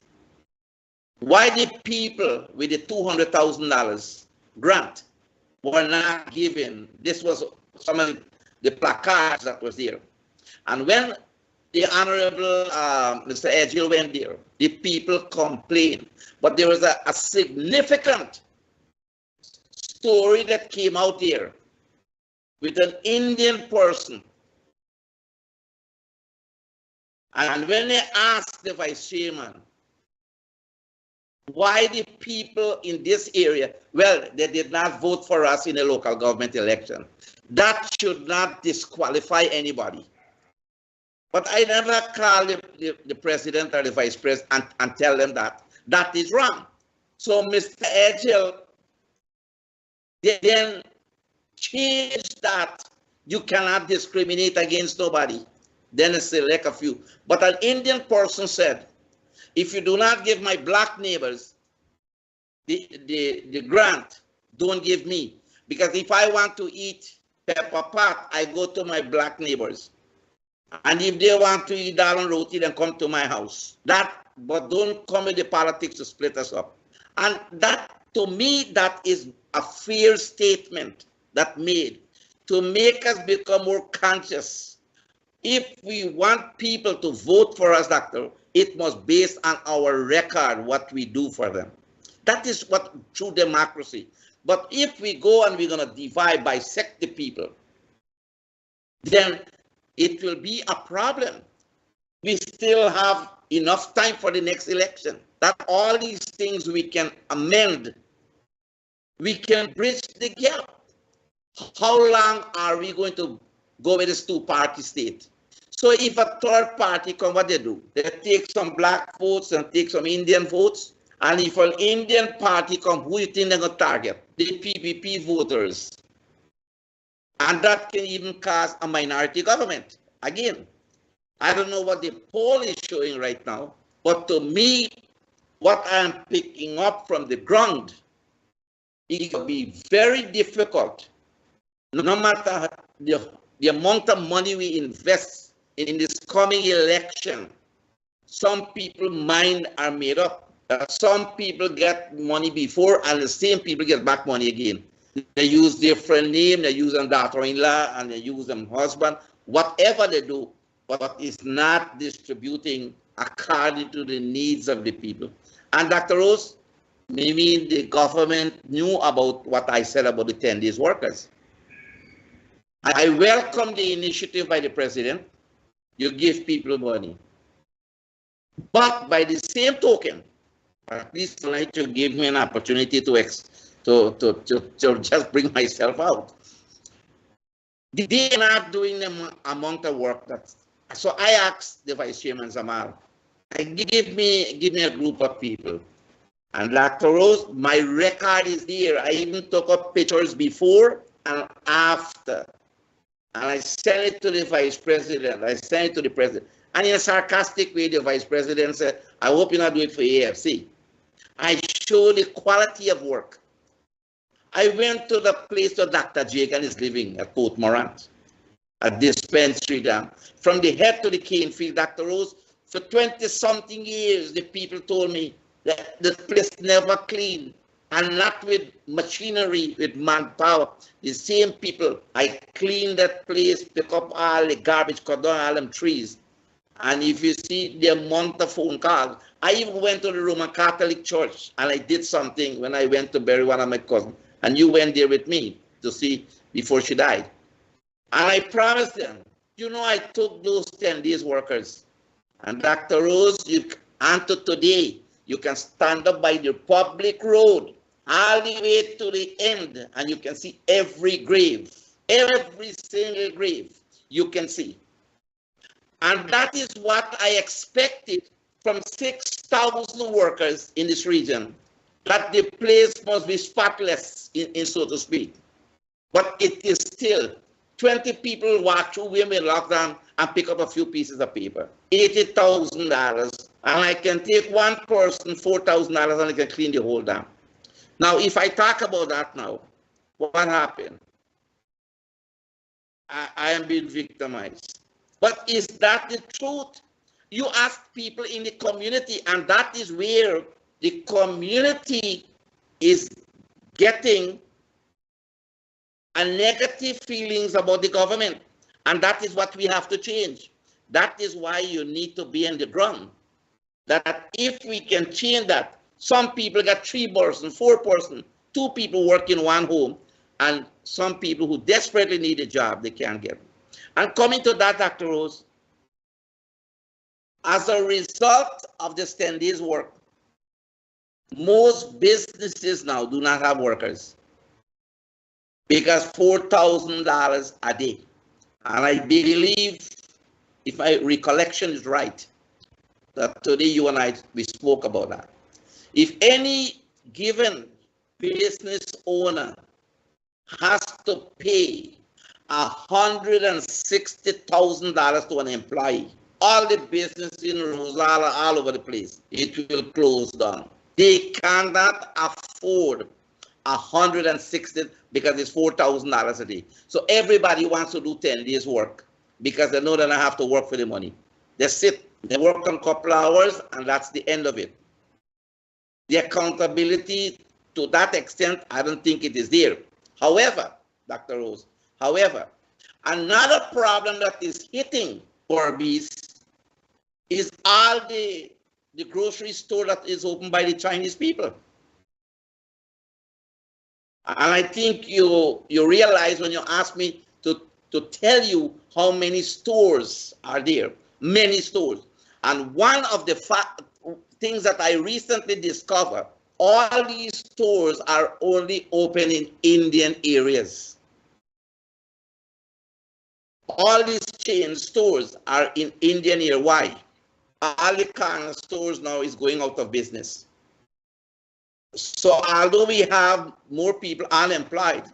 Why the people with the $200,000 grant were not given? This was some of the placards that was there. And when the Honorable Mr. Edgil went there, the people complained. But there was a significant story that came out there with an Indian person. And when they asked the vice chairman, why the people in this area, well, they did not vote for us in a local government election. That should not disqualify anybody. But I never call the president or the vice president and tell them that. That is wrong. So Mr. Edgil then changed that. You cannot discriminate against nobody. Then select a few. But an Indian person said, if you do not give my black neighbors the grant, don't give me. Because if I want to eat pepper pot, I go to my black neighbors. And if they want to eat dal and roti, then come to my house. But don't come with the politics to split us up. And that, to me, that is a fair statement that made to make us become more conscious. If we want people to vote for us, doctor, it must be based on our record, what we do for them. That is what true democracy. But if we go and we're going to divide, bisect the people, then it will be a problem. We still have enough time for the next election. That all these things we can amend. We can bridge the gap. How long are we going to go with this two-party state? So if a third party come, what they do? They take some black votes and take some Indian votes, And if an Indian party come, who you think they're going to target? The PPP voters. And that can even cause a minority government. Again, I don't know what the poll is showing right now, but to me, what I'm picking up from the ground, it will be very difficult, no matter the amount of money we invest in this coming election. Some people's mind are made up. Some people get money before and the same people get back money again. They use different names, they use them daughter-in-law and they use them husband, whatever they do, but it's not distributing according to the needs of the people. And Dr. Rose, maybe the government knew about what I said about the 10 days workers. I welcome the initiative by the president. You give people money. But by the same token, at least tonight you give me an opportunity to just bring myself out. They're not doing the amount of work that. So I asked the Vice Chairman Zamal, give me a group of people. And Dr. Rose, my record is there. I even took up pictures before and after. And I sent it to the Vice President. I sent it to the President. And in a sarcastic way, the Vice President said, I hope you're not doing it for AFC. I showed the quality of work. I went to the place where Dr. Jagan is living at Port Morant, a dispensary down. From the head to the cane field, Dr. Rose, for 20-something years, the people told me that the place never clean, and not with machinery, with manpower. The same people, I cleaned that place, pick up all the garbage, cut down all them trees. And if you see the amount of phone calls, I even went to the Roman Catholic Church and I did something when I went to bury one of my cousins. And you went there with me to see before she died. And I promised them, you know, I took those 10 days workers. And Dr. Rose, until today, you can stand up by the public road all the way to the end and you can see every grave, every single grave you can see. And that is what I expected from 6,000 workers in this region, that the place must be spotless, in so to speak. But it is still 20 people walk through women lockdown and pick up a few pieces of paper. $80,000. And I can take one person $4,000 and I can clean the whole dam. Now, if I talk about that now, what happened? I am being victimized. But is that the truth? You ask people in the community, and that is where the community is getting a negative feelings about the government. And that is what we have to change. That is why you need to be on the ground. That if we can change that, some people got 3 persons, 4 persons, 2 people work in one home, and some people who desperately need a job, they can't get it. And coming to that, Dr. Rose, as a result of this 10 days work, most businesses now do not have workers because $4,000 a day. And I believe, if my recollection is right, that today you and I, we spoke about that. If any given business owner has to pay $160,000 to an employee, all the business in Rosala, all over the place, it will close down. They cannot afford 160 because it's $4,000 a day. So everybody wants to do 10 days work because they know they don't have to work for the money. They sit, they work on a couple hours, and that's the end of it. The accountability to that extent, I don't think it is there. However, Dr. Rose, another problem that is hitting Corby's is all the grocery store that is opened by the Chinese people. And I think you realize when you ask me to tell you how many stores are there, many stores. And one of the things that I recently discovered, all these stores are only open in Indian areas. All these chain stores are in Indian area. Why? All the kind of stores now is going out of business. So although we have more people unemployed,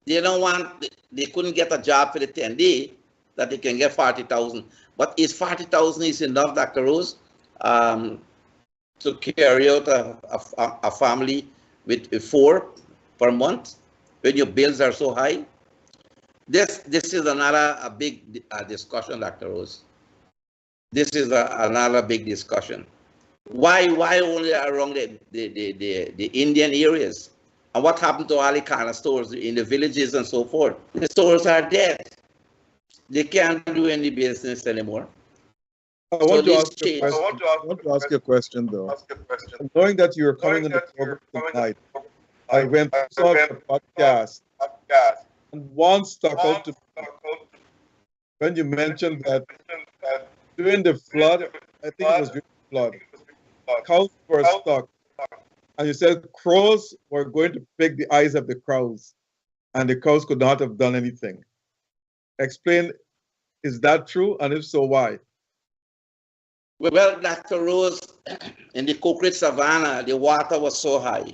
they don't want, they couldn't get a job for the 10-day that they can get 40,000. But is 40,000 is enough, Dr. Rose, to carry out a family with 4 per month when your bills are so high? This is another big discussion, Dr. Rose. This is another big discussion. Why only around the Indian areas? And what happened to all the kind of stores in the villages and so forth? The stores are dead. They can't do any business anymore. I want to ask you a question, though. Knowing that you were coming in the program tonight, I went and saw the podcast, and one stuck out to me when you mentioned that during the flood, I think it was during the flood, cows were stuck. And you said crows were going to pick the eyes of the cows, and the cows could not have done anything. Explain, is that true? And if so, why? Well, Dr. Rose, in the Cookridge Savannah, the water was so high.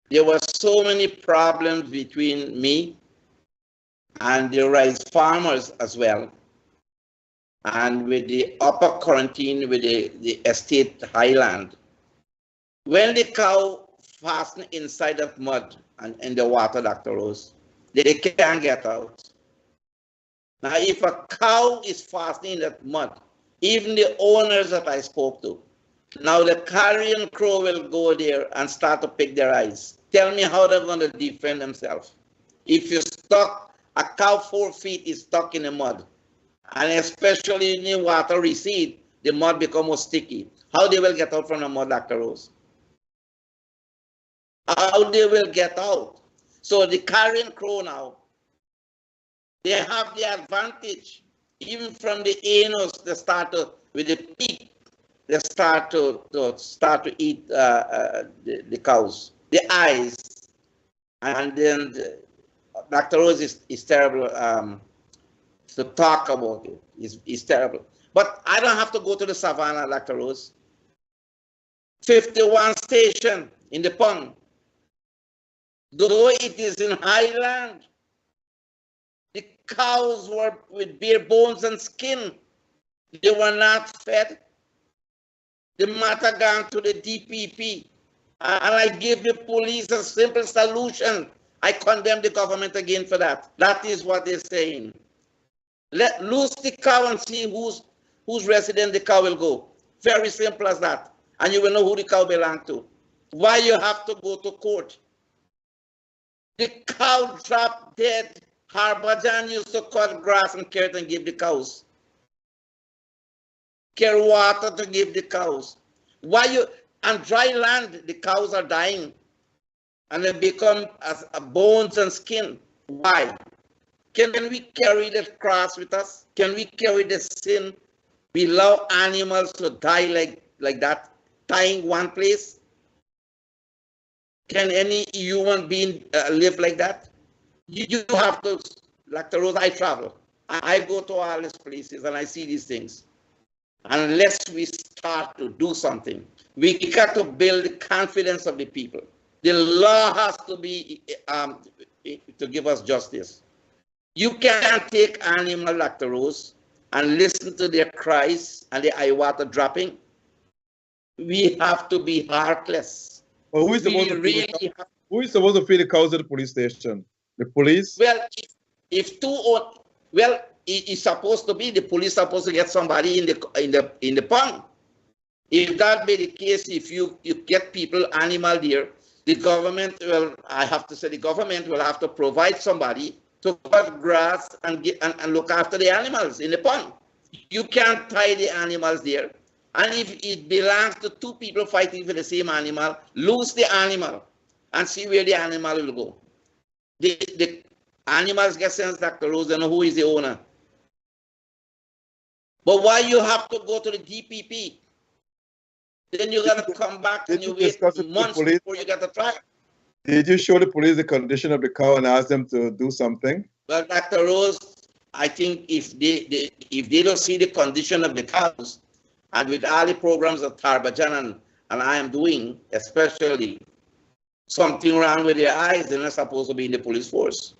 There were so many problems between me and the rice farmers as well, and with the upper quarantine with the estate highland. When the cow fastened inside of mud and in the water, Dr. Rose, they can't get out. Now, if a cow is fastening in that mud, even the owners that I spoke to, now the carrion crow will go there and start to pick their eyes. Tell me how they're going to defend themselves. If you're stuck, a cow 4 feet is stuck in the mud, and especially when the water recede, the mud becomes more sticky. How they will get out from the mud, Dr. Rose? How they will get out? So the carrion crow now, they have the advantage. Even from the anus, they start to, with the beak, they start to eat the cows, the eyes, and then Dr. Rose is terrible to talk about it. It's terrible. But I don't have to go to the savannah, Dr. Rose. 51 station in the pond. Though it is in highland, the cows were with bare bones and skin. They were not fed. The matter gone to the DPP. And I give the police a simple solution. I condemn the government again for that. That is what they're saying. Let loose the cow and see whose resident the cow will go. Very simple as that. And you will know who the cow belongs to. Why you have to go to court? The cow dropped dead. Harbajan used to cut grass and carrot and give the cows. Carry water to give the cows. Why you, on dry land, the cows are dying. And they become as bones and skin. Why? Can we carry that cross with us? Can we carry the sin? We allow animals to die like that, dying one place? Can any human being live like that? You have to, Dr. Rose, I travel. I go to all these places and I see these things. Unless we start to do something, we got to build the confidence of the people. The law has to be to give us justice. You can't take animal, Dr. Rose, and listen to their cries and the eye water dropping. We have to be heartless. Well, who is supposed to feed the cows at the police station? The police? Well, it's supposed to be the police supposed to get somebody in the pond. If that be the case, if you get people, animal there, the government will, I have to say, the government will have to provide somebody to cut grass and look after the animals in the pond. You can't tie the animals there. And if it belongs to 2 people fighting for the same animal, lose the animal and see where the animal will go. The animals get sense, Dr. Rose, and who is the owner. But why you have to go to the DPP? Then you got to come back and you wait months before you get the trial. Did you show the police the condition of the cow and ask them to do something? Well, Dr. Rose, I think if they don't see the condition of the cows, and with all the programs of Tarbajan and I am doing, especially something wrong with their eyes, they're not supposed to be in the police force.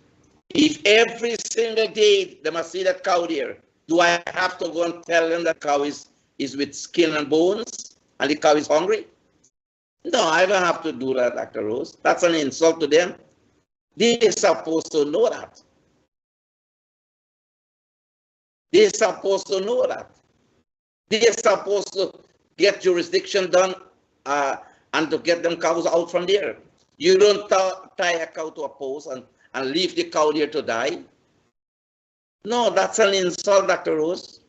If every single day they must see that cow there, do I have to go and tell them that cow is with skin and bones and the cow is hungry? No, I don't have to do that, Dr. Rose. That's an insult to them. They're supposed to know that. They're supposed to know that. They're supposed to get jurisdiction done and to get them cows out from there. You don't tie a cow to a post and leave the cow there to die. No, that's an insult, Dr. Rose.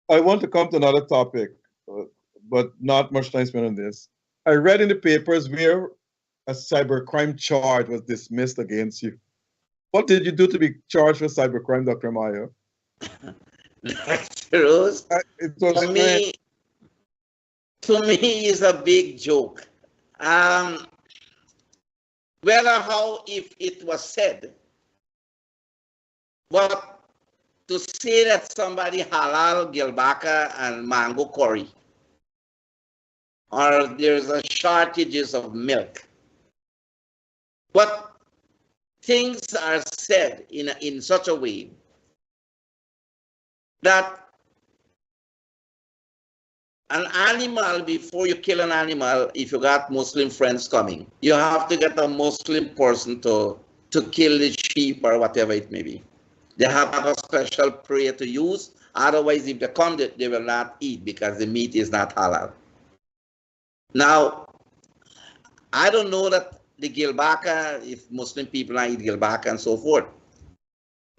I want to come to another topic, but not much time spent on this. I read in the papers where a cybercrime charge was dismissed against you. What did you do to be charged with cybercrime, Dr. Maya? Dr. Rose, to me, it's a big joke. Whether how if it was said, but to say that somebody halal gilbaka and mango curry, or there's a shortages of milk, but things are said in such a way that an animal, before you kill an animal, if you got Muslim friends coming, you have to get a Muslim person to kill the sheep or whatever it may be. They have a special prayer to use. Otherwise, if they come, they will not eat because the meat is not halal. Now, I don't know that the gilbaka, if Muslim people not eat gilbaka and so forth.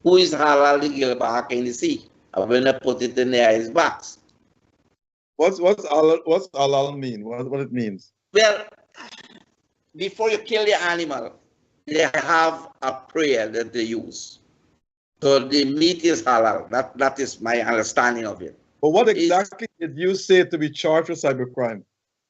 Who is halal the gilbaka in the sea? I'm going to put it in the ice box. What's halal mean? What it means? Well, before you kill the animal, they have a prayer that they use. So the meat is halal. That is my understanding of it. But what exactly did you say to be charged with cybercrime?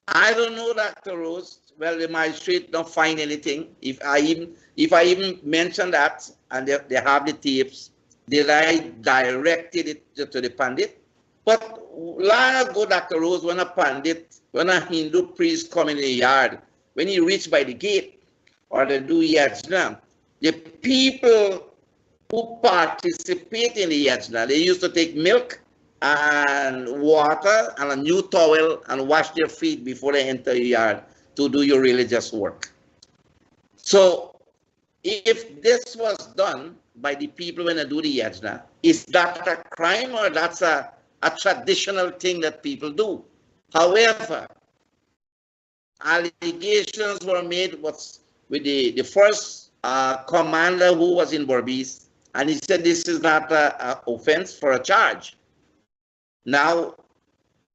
I don't know, Dr. Rose. Well, the magistrate don't find anything. If I even mention that and they have the tapes, did I directed it to the pandit? But long ago, Dr. Rose, when a Hindu priest come in the yard, when he reached by the gate or they do yajna, the people who participate in the yajna, they used to take milk and water and a new towel and wash their feet before they enter the yard to do your religious work. So if this was done by the people when they do the yajna, is that a crime or that's a traditional thing that people do? However, allegations were made with the first commander who was in Berbice, and he said this is not an offense for a charge. Now,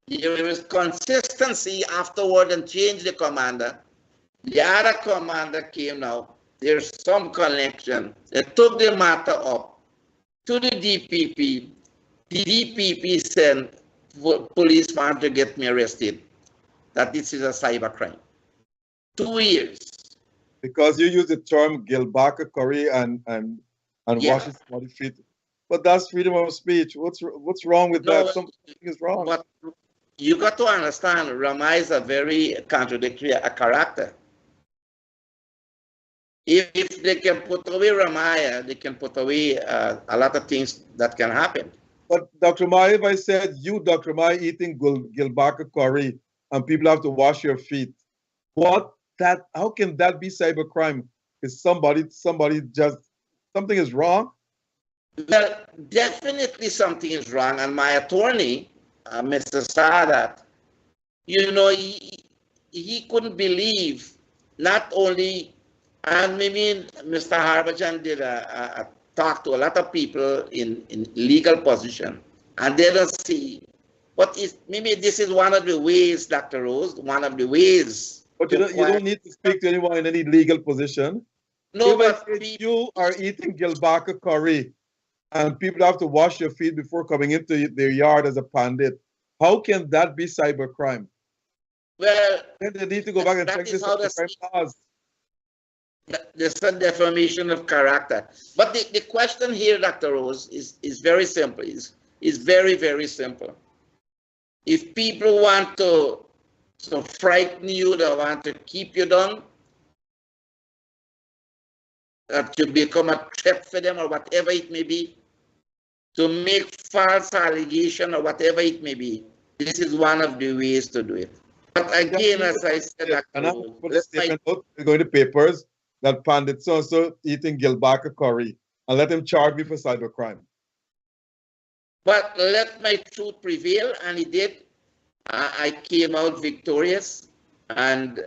there is consistency afterward and changed the commander. The other commander came now. There's some connection. They took the matter up to the DPP. The DPP sent policeman to get me arrested, that this is a cybercrime. 2 years. Because you use the term gilbaka curry and wash somebody's feet. But that's freedom of speech. What's wrong with that? Something is wrong. But you got to understand, Ramai is a very contradictory character. If they can put away Ramaya, they can put away a lot of things that can happen. But Dr. Maya, if I said you, Dr. Maya, eating gilbaka curry and people have to wash your feet, how can that be cybercrime? Is something is wrong? Well, definitely something is wrong. And my attorney, Mr. Sadat, he couldn't believe not only, and maybe Mr. Harbajan did a talk to a lot of people in legal position, and they don't see maybe this is one of the ways, Dr. Rose, one of the ways. But you don't need to speak to anyone in any legal position. No, but if you are eating gilbaka curry and people have to wash your feet before coming into their yard as a pandit, how can that be cybercrime? Well, then they need to go back and check this out. There's a defamation of character. But the question here, Dr. Rose, is very simple. Is very, very simple. if people want to frighten you, they want to keep you down, that you become a threat for them or whatever it may be, to make false allegation or whatever it may be, this is one of the ways to do it. But again, as I said, and I put a statement out going to papers that Pandit so eating Gilbaka curry and let him charge me for cybercrime. But let my truth prevail, and it did. I came out victorious, and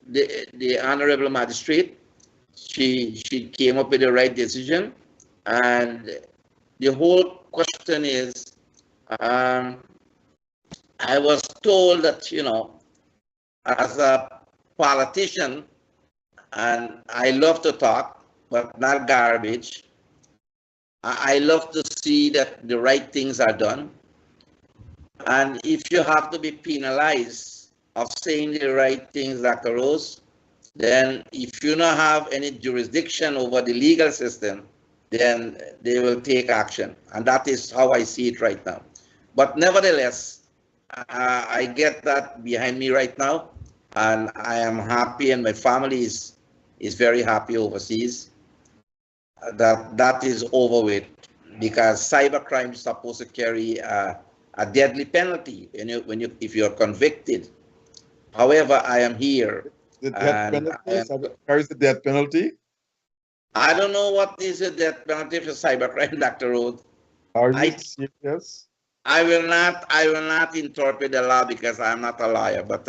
the honorable magistrate, she came up with the right decision, and the whole question is, I was told that, you know, as a politician, and I love to talk, but not garbage. I love to see that the right things are done. And if you have to be penalized of saying the right things, Dr. Rose, then if you don't have any jurisdiction over the legal system, then they will take action. And that is how I see it right now. But nevertheless, I get that behind me right now, and I am happy, and my family is very happy overseas that is over with, because cybercrime is supposed to carry a deadly penalty if you're convicted. However, I am here. The death penalty carries the death penalty. I don't know what is the death penalty for cybercrime, Dr. Rhodes. Are you serious? I will not interpret the law because I'm not a lawyer, but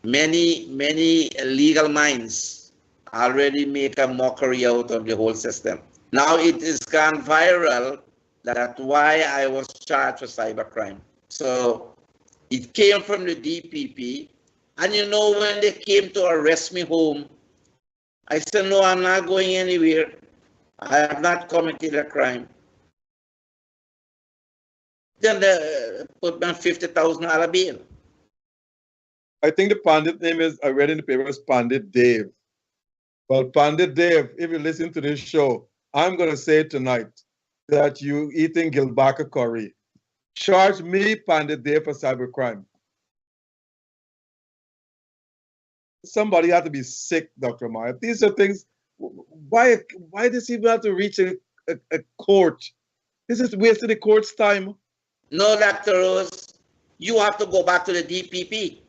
many legal minds already make a mockery out of the whole system. Now it is gone viral. That's why I was charged for cybercrime. So it came from the DPP, and you know, when they came to arrest me home, I said, no, I'm not going anywhere. I have not committed a crime. Then they put me on $50,000 bail. I think the Pandit name is, I read in the paper, is Pandit Dave. Well, Pandit Dave, if you listen to this show, I'm going to say tonight that you eating Gilbaka curry. Charge me, Pandit Dave, for cybercrime. Somebody had to be sick, Dr. Maya. These are things, why does he have to reach a court? This is wasting the court's time. No, Dr. Rose, you have to go back to the DPP.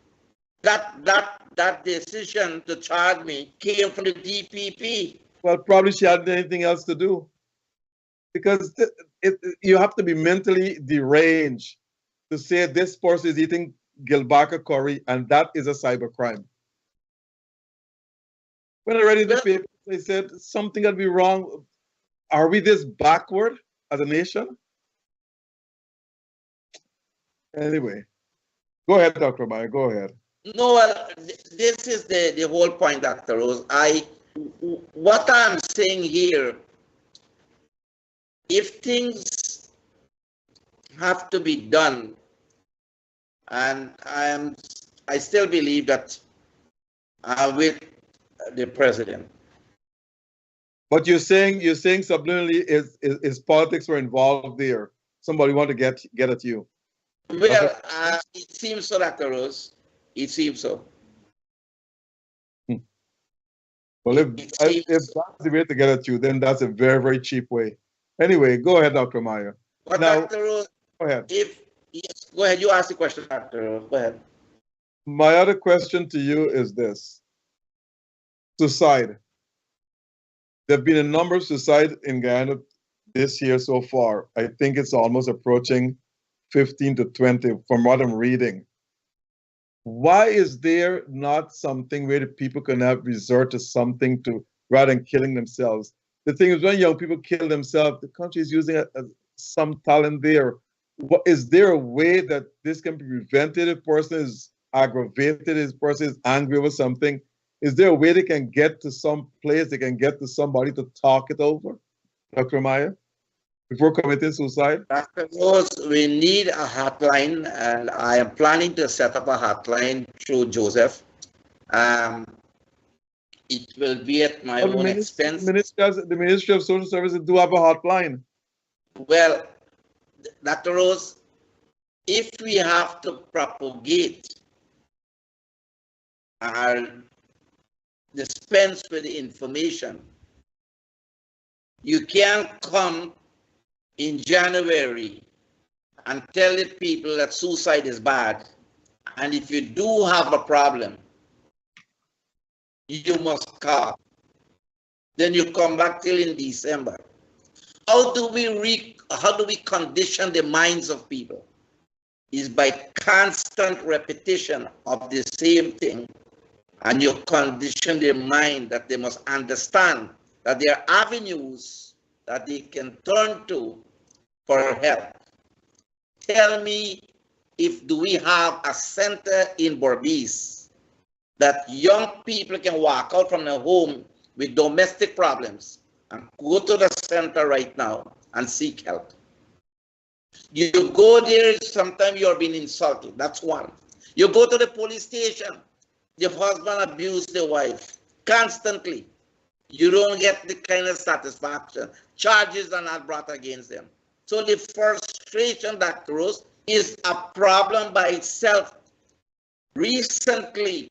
That decision to charge me came from the DPP. Well, probably she had anything else to do. Because you have to be mentally deranged to say this person is eating Gilbaka curry and that is a cybercrime. When I read in the paper, they said something had to be wrong. Are we this backward as a nation? Anyway, go ahead, Dr. Maya, go ahead. No, well, this is the whole point, Dr. Rose. What I'm saying here, if things have to be done, and I still believe that with the president. But you're saying subliminally is politics were involved there. Somebody want to get at you. Well, it seems so, Dr. Rose. It seems so. Well, if that's the way to get at you, then that's a very, very cheap way. Anyway, go ahead, Dr. Maya. But now, Dr. Rose, go ahead. Yes, go ahead. You ask the question, Dr. Rose. Go ahead. My other question to you is this. Suicide. There have been a number of suicides in Guyana this year so far. I think it's almost approaching 15 to 20 from what I'm reading. Why is there not something where the people can have resort to something to rather than killing themselves? The thing is, when young people kill themselves, the country is using some talent there. Is there a way that this can be prevented if a person is aggravated, if a person is angry over something? Is there a way they can get to some place, they can get to somebody to talk it over, Dr. Maya, before committing suicide? Dr. Rose, we need a hotline, and I am planning to set up a hotline through Joseph. It will be at my own expense. The Ministry of Social Services do have a hotline. Well, Dr. Rose, if we have to propagate or dispense with the information, you can't come in January and tell the people that suicide is bad. And if you do have a problem, you must call. Then you come back till in December. How do we condition the minds of people? Is by constant repetition of the same thing, and you condition their mind that they must understand that there are avenues that they can turn to for help. Tell me, do we have a center in Berbice that young people can walk out from their home with domestic problems and go to the center right now and seek help? You go there, sometimes you're being insulted. That's one. You go to the police station, the husband abused the wife constantly. You don't get the kind of satisfaction. Charges are not brought against them. So the frustration, Dr. Rose, is a problem by itself. Recently,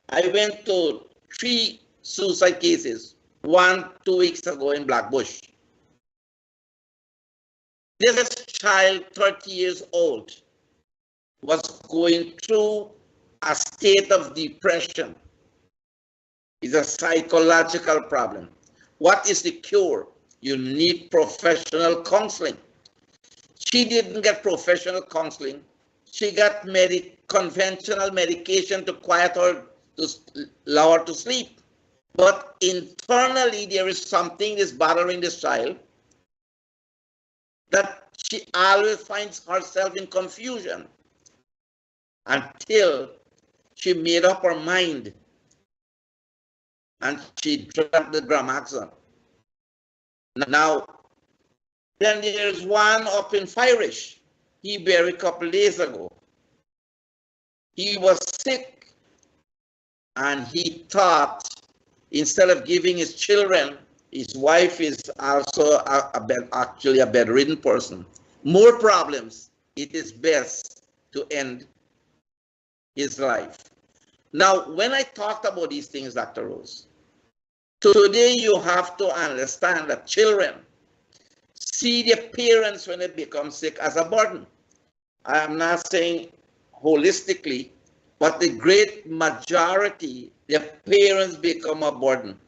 I went to 3 suicide cases, 2 weeks ago in Blackbush. This child, 30 years old, was going through a state of depression. It's a psychological problem. What is the cure? You need professional counseling. She didn't get professional counseling. She got conventional medication to quiet her, to allow her to sleep. But internally, there is something that's bothering this child, that she always finds herself in confusion until she made up her mind and she drank the Gramaxon. Now, then there's one up in Firish. He buried a couple days ago. He was sick and he thought, instead of giving his children, his wife is also actually a bedridden person, more problems, it is best to end his life. Now, when I talked about these things, Dr. Rose, today you have to understand that children see their parents when they become sick as a burden. I am not saying holistically, but the great majority, their parents become a burden.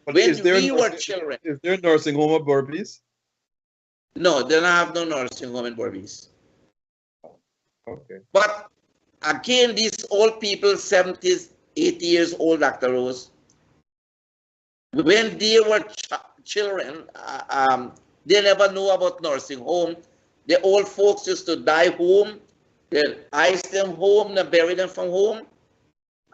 But When we were children. Is there a nursing home at Berbice? No, they don't have no nursing home in Berbice. Okay. But again, these old people, 70s, 80 years old, Dr. Rose, when they were children, they never knew about nursing home. The old folks used to die home. They ice them home, they bury them from home.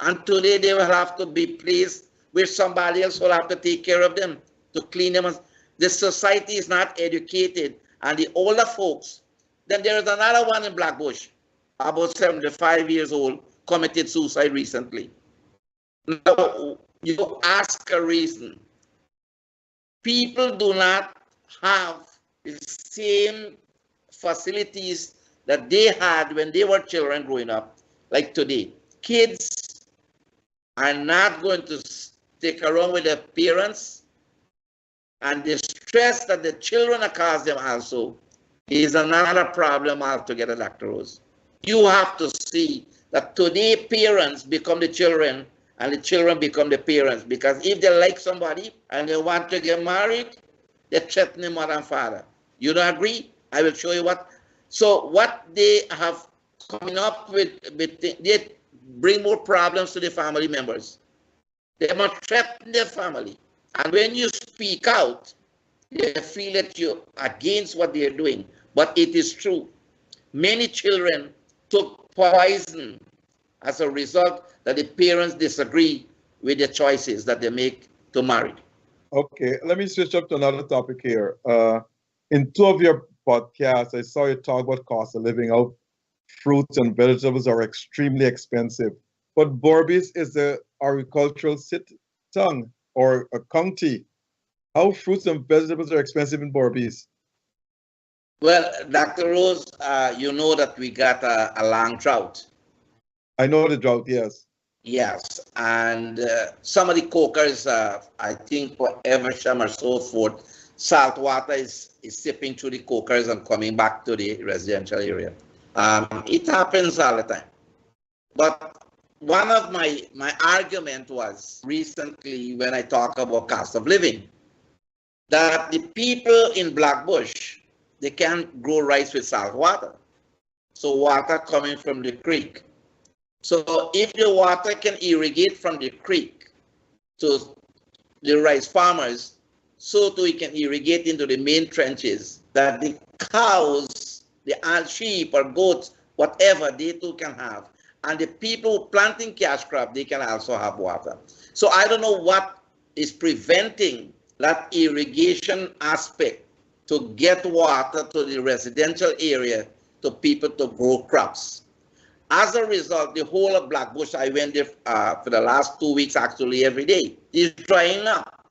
And today they will have to be placed where somebody else will have to take care of them, to clean them. The society is not educated, and the older folks. Then there is another one in Blackbush, about 75 years old, committed suicide recently. Now, you ask a reason. People do not have the same facilities that they had when they were children growing up, like today. Kids are not going to stick around with their parents, and the stress that the children are causing them also is another problem altogether, Dr. Rose. You have to see that today parents become the children and the children become the parents, because if they like somebody and they want to get married, they threaten the mother and father. You don't agree? I will show you what. So what they have coming up with they bring more problems to the family members. They must threaten their family. And when you speak out, they feel that you're against what they're doing. But it is true. Many children took poison as a result that the parents disagree with the choices that they make to marry. Okay, let me switch up to another topic here. In 2 of your podcasts, I saw you talk about cost of living out. Fruits and vegetables are extremely expensive. But Berbice is the agricultural tongue or a county. How fruits and vegetables are expensive in Berbice? Well, Dr. Rose, you know that we got a long drought. I know the drought, yes. Yes, and some of the cokers, I think for Eversham or so forth, salt water is sipping through the cokers and coming back to the residential area. It happens all the time. But one of my argument was recently when I talk about cost of living, that the people in Blackbush, they can't grow rice with salt water. So water coming from the creek. So if the water can irrigate from the creek to the rice farmers, so too it can irrigate into the main trenches, that the cows, the sheep or goats, whatever they too can have. And the people planting cash crop, they can also have water. So I don't know what is preventing that irrigation aspect to get water to the residential area to people to grow crops. As a result, the whole of Blackbush, I went there for the last 2 weeks, actually every day, is drying up.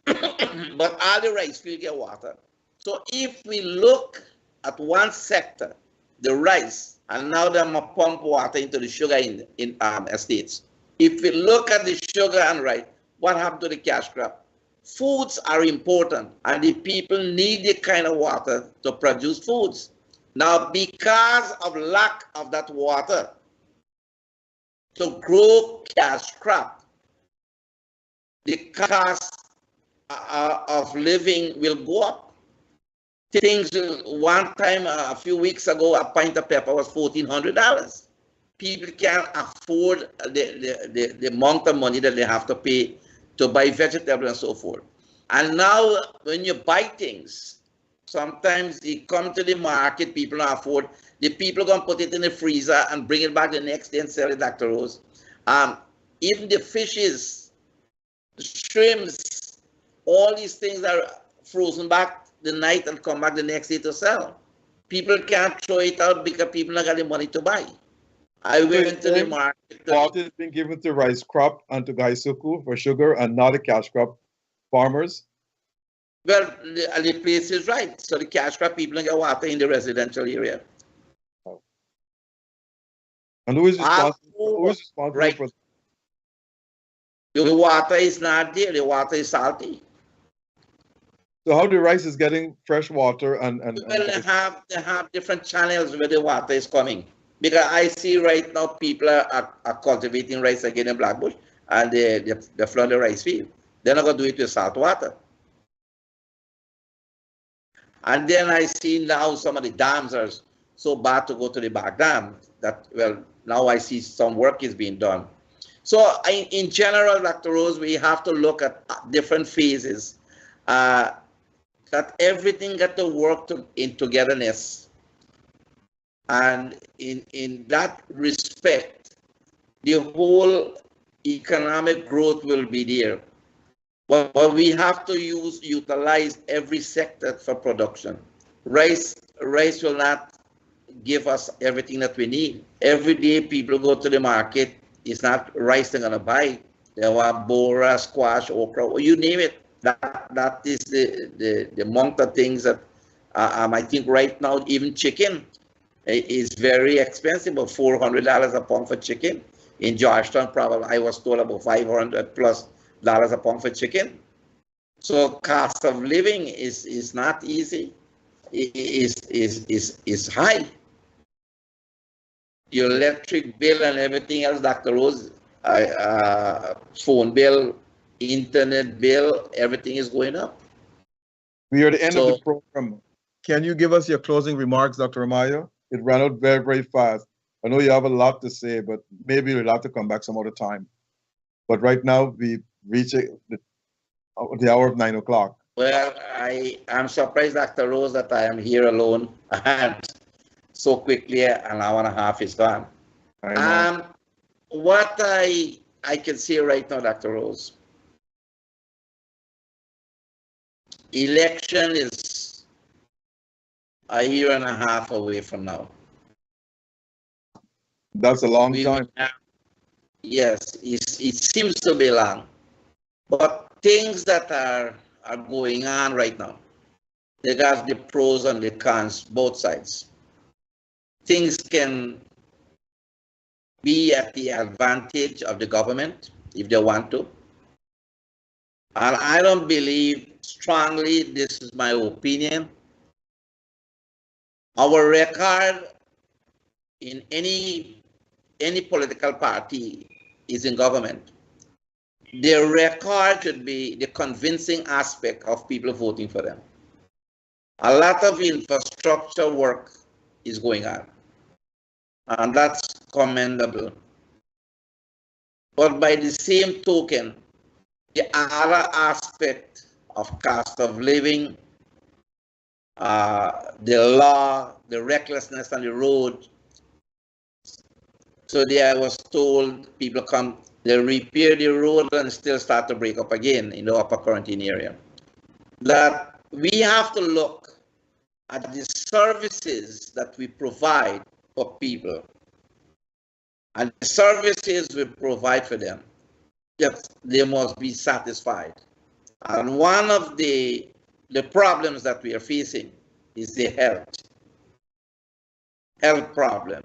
But all the rice fields get water. So if we look at one sector, the rice, and now they're going to pump water into the sugar in estates. If we look at the sugar and rice, what happened to the cash crop? Foods are important, and the people need the kind of water to produce foods. Now, because of lack of that water to grow cash crop, the cost of living will go up. Things, one time a few weeks ago, a pint of pepper was $1,400. People can't afford the amount of money that they have to pay to buy vegetables and so forth. And now when you buy things, sometimes they come to the market, people don't afford. The people are going to put it in the freezer and bring it back the next day and sell it, Dr. Rose. Even the fishes, the shrimps, all these things are frozen back the night and come back the next day to sell. People can't throw it out because people don't got the money to buy. I went to the market. Water is being given to rice crop and to Gaisuku for sugar and not the cash crop farmers. Well, the place is right. So the cash crop people don't get water in the residential area. And who is responsible right. for that? The water is not there. The water is salty. So how the rice is getting fresh water and well, they have different channels where the water is coming. Because I see right now people are cultivating rice again in Blackbush and they flood the rice field. They're not going to do it with salt water. And then I see now some of the dams are so bad to go to the back dam that, well, now I see some work is being done. So in general, Dr. Rose, we have to look at different phases. That everything got to work in togetherness. And in that respect, the whole economic growth will be there. But we have to utilize every sector for production. Rice will not give us everything that we need. Every day people go to the market, it's not rice they're gonna buy. They want bora, squash, okra, or you name it. That is the amount of things that I think right now even chicken is very expensive, about $400 a pound for chicken. In Georgetown, probably I was told about $500+ a pound for chicken. So cost of living is not easy. Is high. Your electric bill and everything else, Dr. Rose, phone bill, internet bill, everything is going up. We are at the end of the program. Can you give us your closing remarks, Dr. Amaya? It ran out very, very fast. I know you have a lot to say, but maybe you'll have to come back some other time. But right now, we reach the hour of 9 o'clock. Well, I'm surprised, Dr. Rose, that I am here alone and so quickly an hour and a half is gone. What I can see right now, Dr. Rose, election is a year and a half away from now. That's a long time. Yes, it seems to be long. But things that are going on right now, They got the pros and the cons, both sides. Things can be at the advantage of the government if they want to. And I don't believe strongly, this is my opinion, our record in any political party is in government. Their record should be the convincing aspect of people voting for them. A lot of infrastructure work is going on, and that's commendable. But by the same token, the other aspect of cost of living, the law, the recklessness on the road. Today I was told people come, they repair the road and still start to break up again in the upper quarantine area. That we have to look at the services that we provide for people and the services we provide for them. Yes, they must be satisfied. And one of the problems that we are facing is the health problem.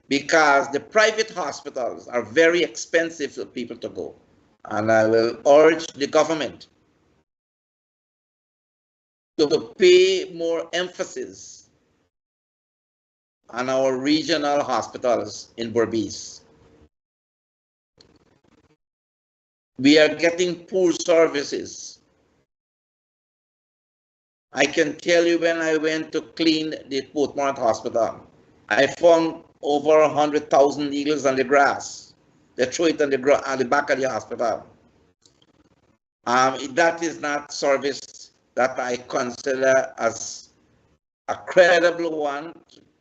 Because the private hospitals are very expensive for people to go. And I will urge the government to pay more emphasis on our regional hospitals in Berbice. We are getting poor services. I can tell you when I went to clean the Portmont Hospital, I found over 100,000 needles on the grass. They throw it on the back of the hospital. That is not service that I consider as a credible one.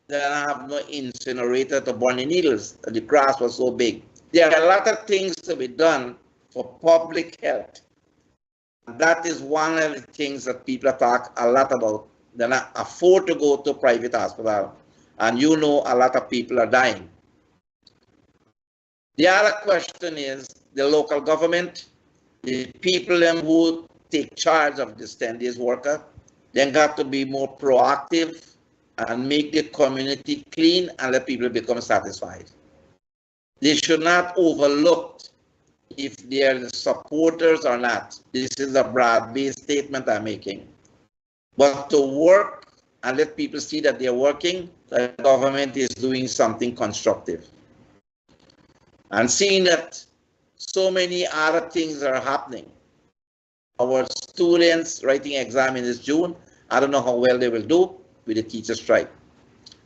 Then I have no incinerator to burn the needles. The grass was so big. There are a lot of things to be done for public health. That is one of the things that people talk a lot about. They cannot afford to go to a private hospital. And you know a lot of people are dying. The other question is the local government, the people who take charge of this 10 days worker, they got to be more proactive and make the community clean and let people become satisfied. They should not overlook if they are the supporters or not. This is a broad-based statement I'm making. But to work and let people see that they're working, the government is doing something constructive. And seeing that so many other things are happening. Our students writing exam in this June, I don't know how well they will do with the teacher strike.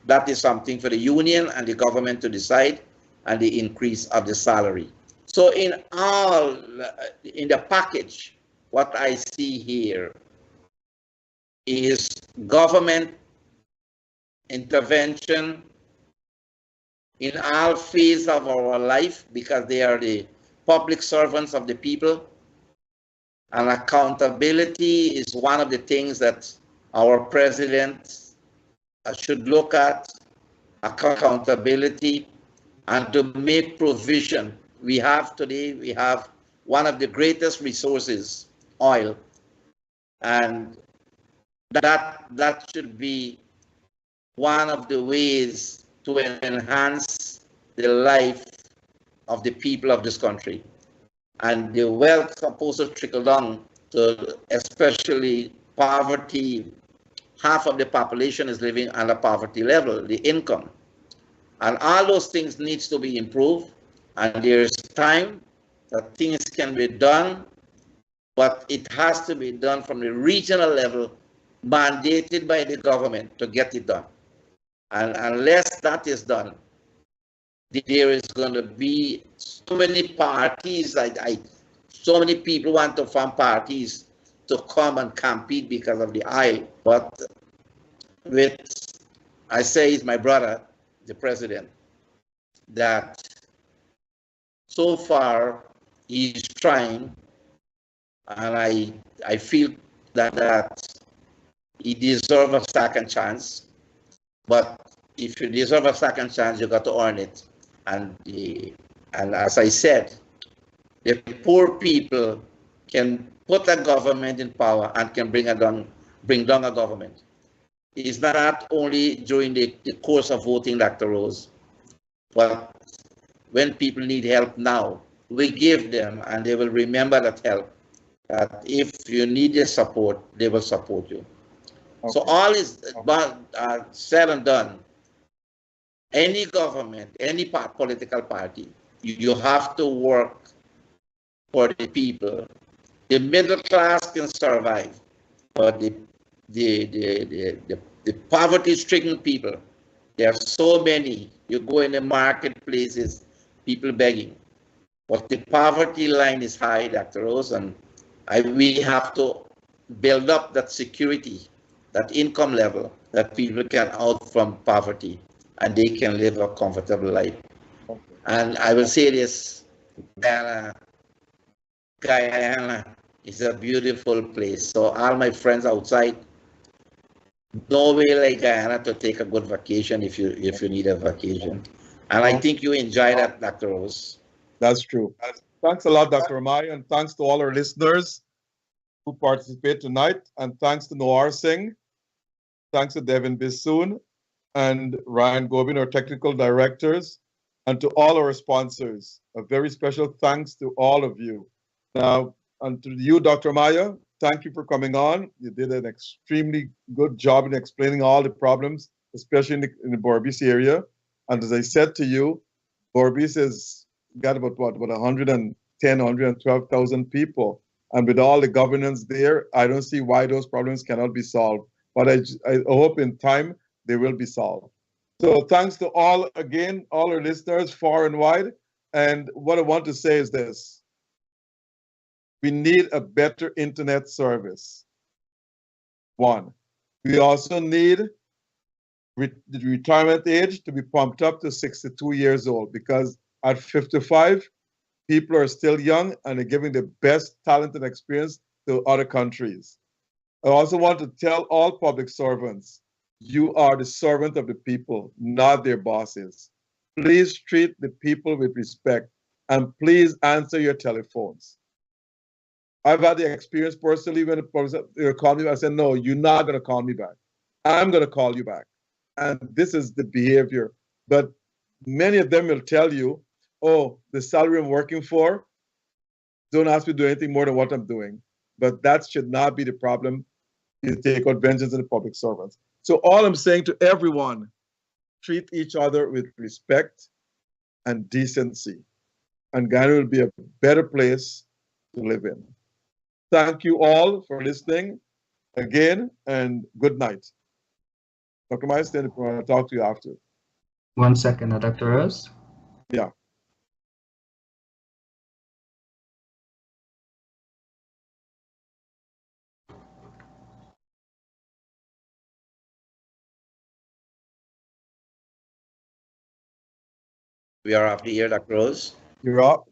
That is something for the union and the government to decide, and the increase of the salary. So in the package, what I see here is government intervention in all phases of our life, because they are the public servants of the people. And accountability is one of the things that our president should look at, accountability, and to make provision. We have one of the greatest resources, oil, and that should be one of the ways to enhance the life of the people of this country. And the wealth supposed to trickle down to especially poverty. Half of the population is living on a poverty level, the income. And all those things needs to be improved. And there's time that things can be done, but it has to be done from the regional level, mandated by the government to get it done. And unless that is done, there is going to be so many parties, so many people want to form parties to come and compete because of the aisle. But I say it's my brother, the president, that so far he's trying, and I feel that he deserves a second chance. But if you deserve a second chance, you got to earn it. And as I said, the poor people can put a government in power and can bring down bring down a government. It's not only during the course of voting, Dr. Rose, but when people need help now, we give them and they will remember that help. That if you need their support, they will support you. Okay. So all is said and done. Any government, any political party, you have to work for the people. The middle class can survive, but the poverty-stricken people, there are so many. You go in the marketplaces, people begging. But the poverty line is high, Dr. Rose, and we have to build up that security, that income level, that people can out from poverty and they can live a comfortable life. Okay. And I will say this, Guyana is a beautiful place. So all my friends outside, no way like Guyana to take a good vacation if you need a vacation. And I think you enjoy that, Dr. Rose. That's true. Thanks a lot, Dr. Amaya, and thanks to all our listeners who participate tonight. And thanks to Noir Singh. Thanks to Devin Bissoon and Ryan Gobin, our technical directors, and to all our sponsors. A very special thanks to all of you. Now, and to you, Dr. Amaya, thank you for coming on. You did an extremely good job in explaining all the problems, especially in the Berbice area. And as I said to you, Berbice has got about 110, 112,000 people. And with all the governance there, I don't see why those problems cannot be solved. But I hope in time they will be solved. So thanks to all, again, all our listeners far and wide. And what I want to say is this. We need a better internet service. One, we also need the retirement age to be pumped up to 62 years old, because at 55, people are still young and are giving the best talent and experience to other countries. I also want to tell all public servants, you are the servant of the people, not their bosses. Please treat the people with respect and please answer your telephones. I've had the experience personally when they call me, I said, no, you're not going to call me back. I'm going to call you back. And this is the behavior. But many of them will tell you, oh, the salary I'm working for, don't ask me to do anything more than what I'm doing. But that should not be the problem. You take out vengeance on the public servants. So all I'm saying to everyone, treat each other with respect and decency. And Ghana will be a better place to live in. Thank you all for listening again, and good night. Dr. Maestin, I want to talk to you after. 1 second, Dr. Rose. Yeah. We are up here, Dr. Rose. You're up.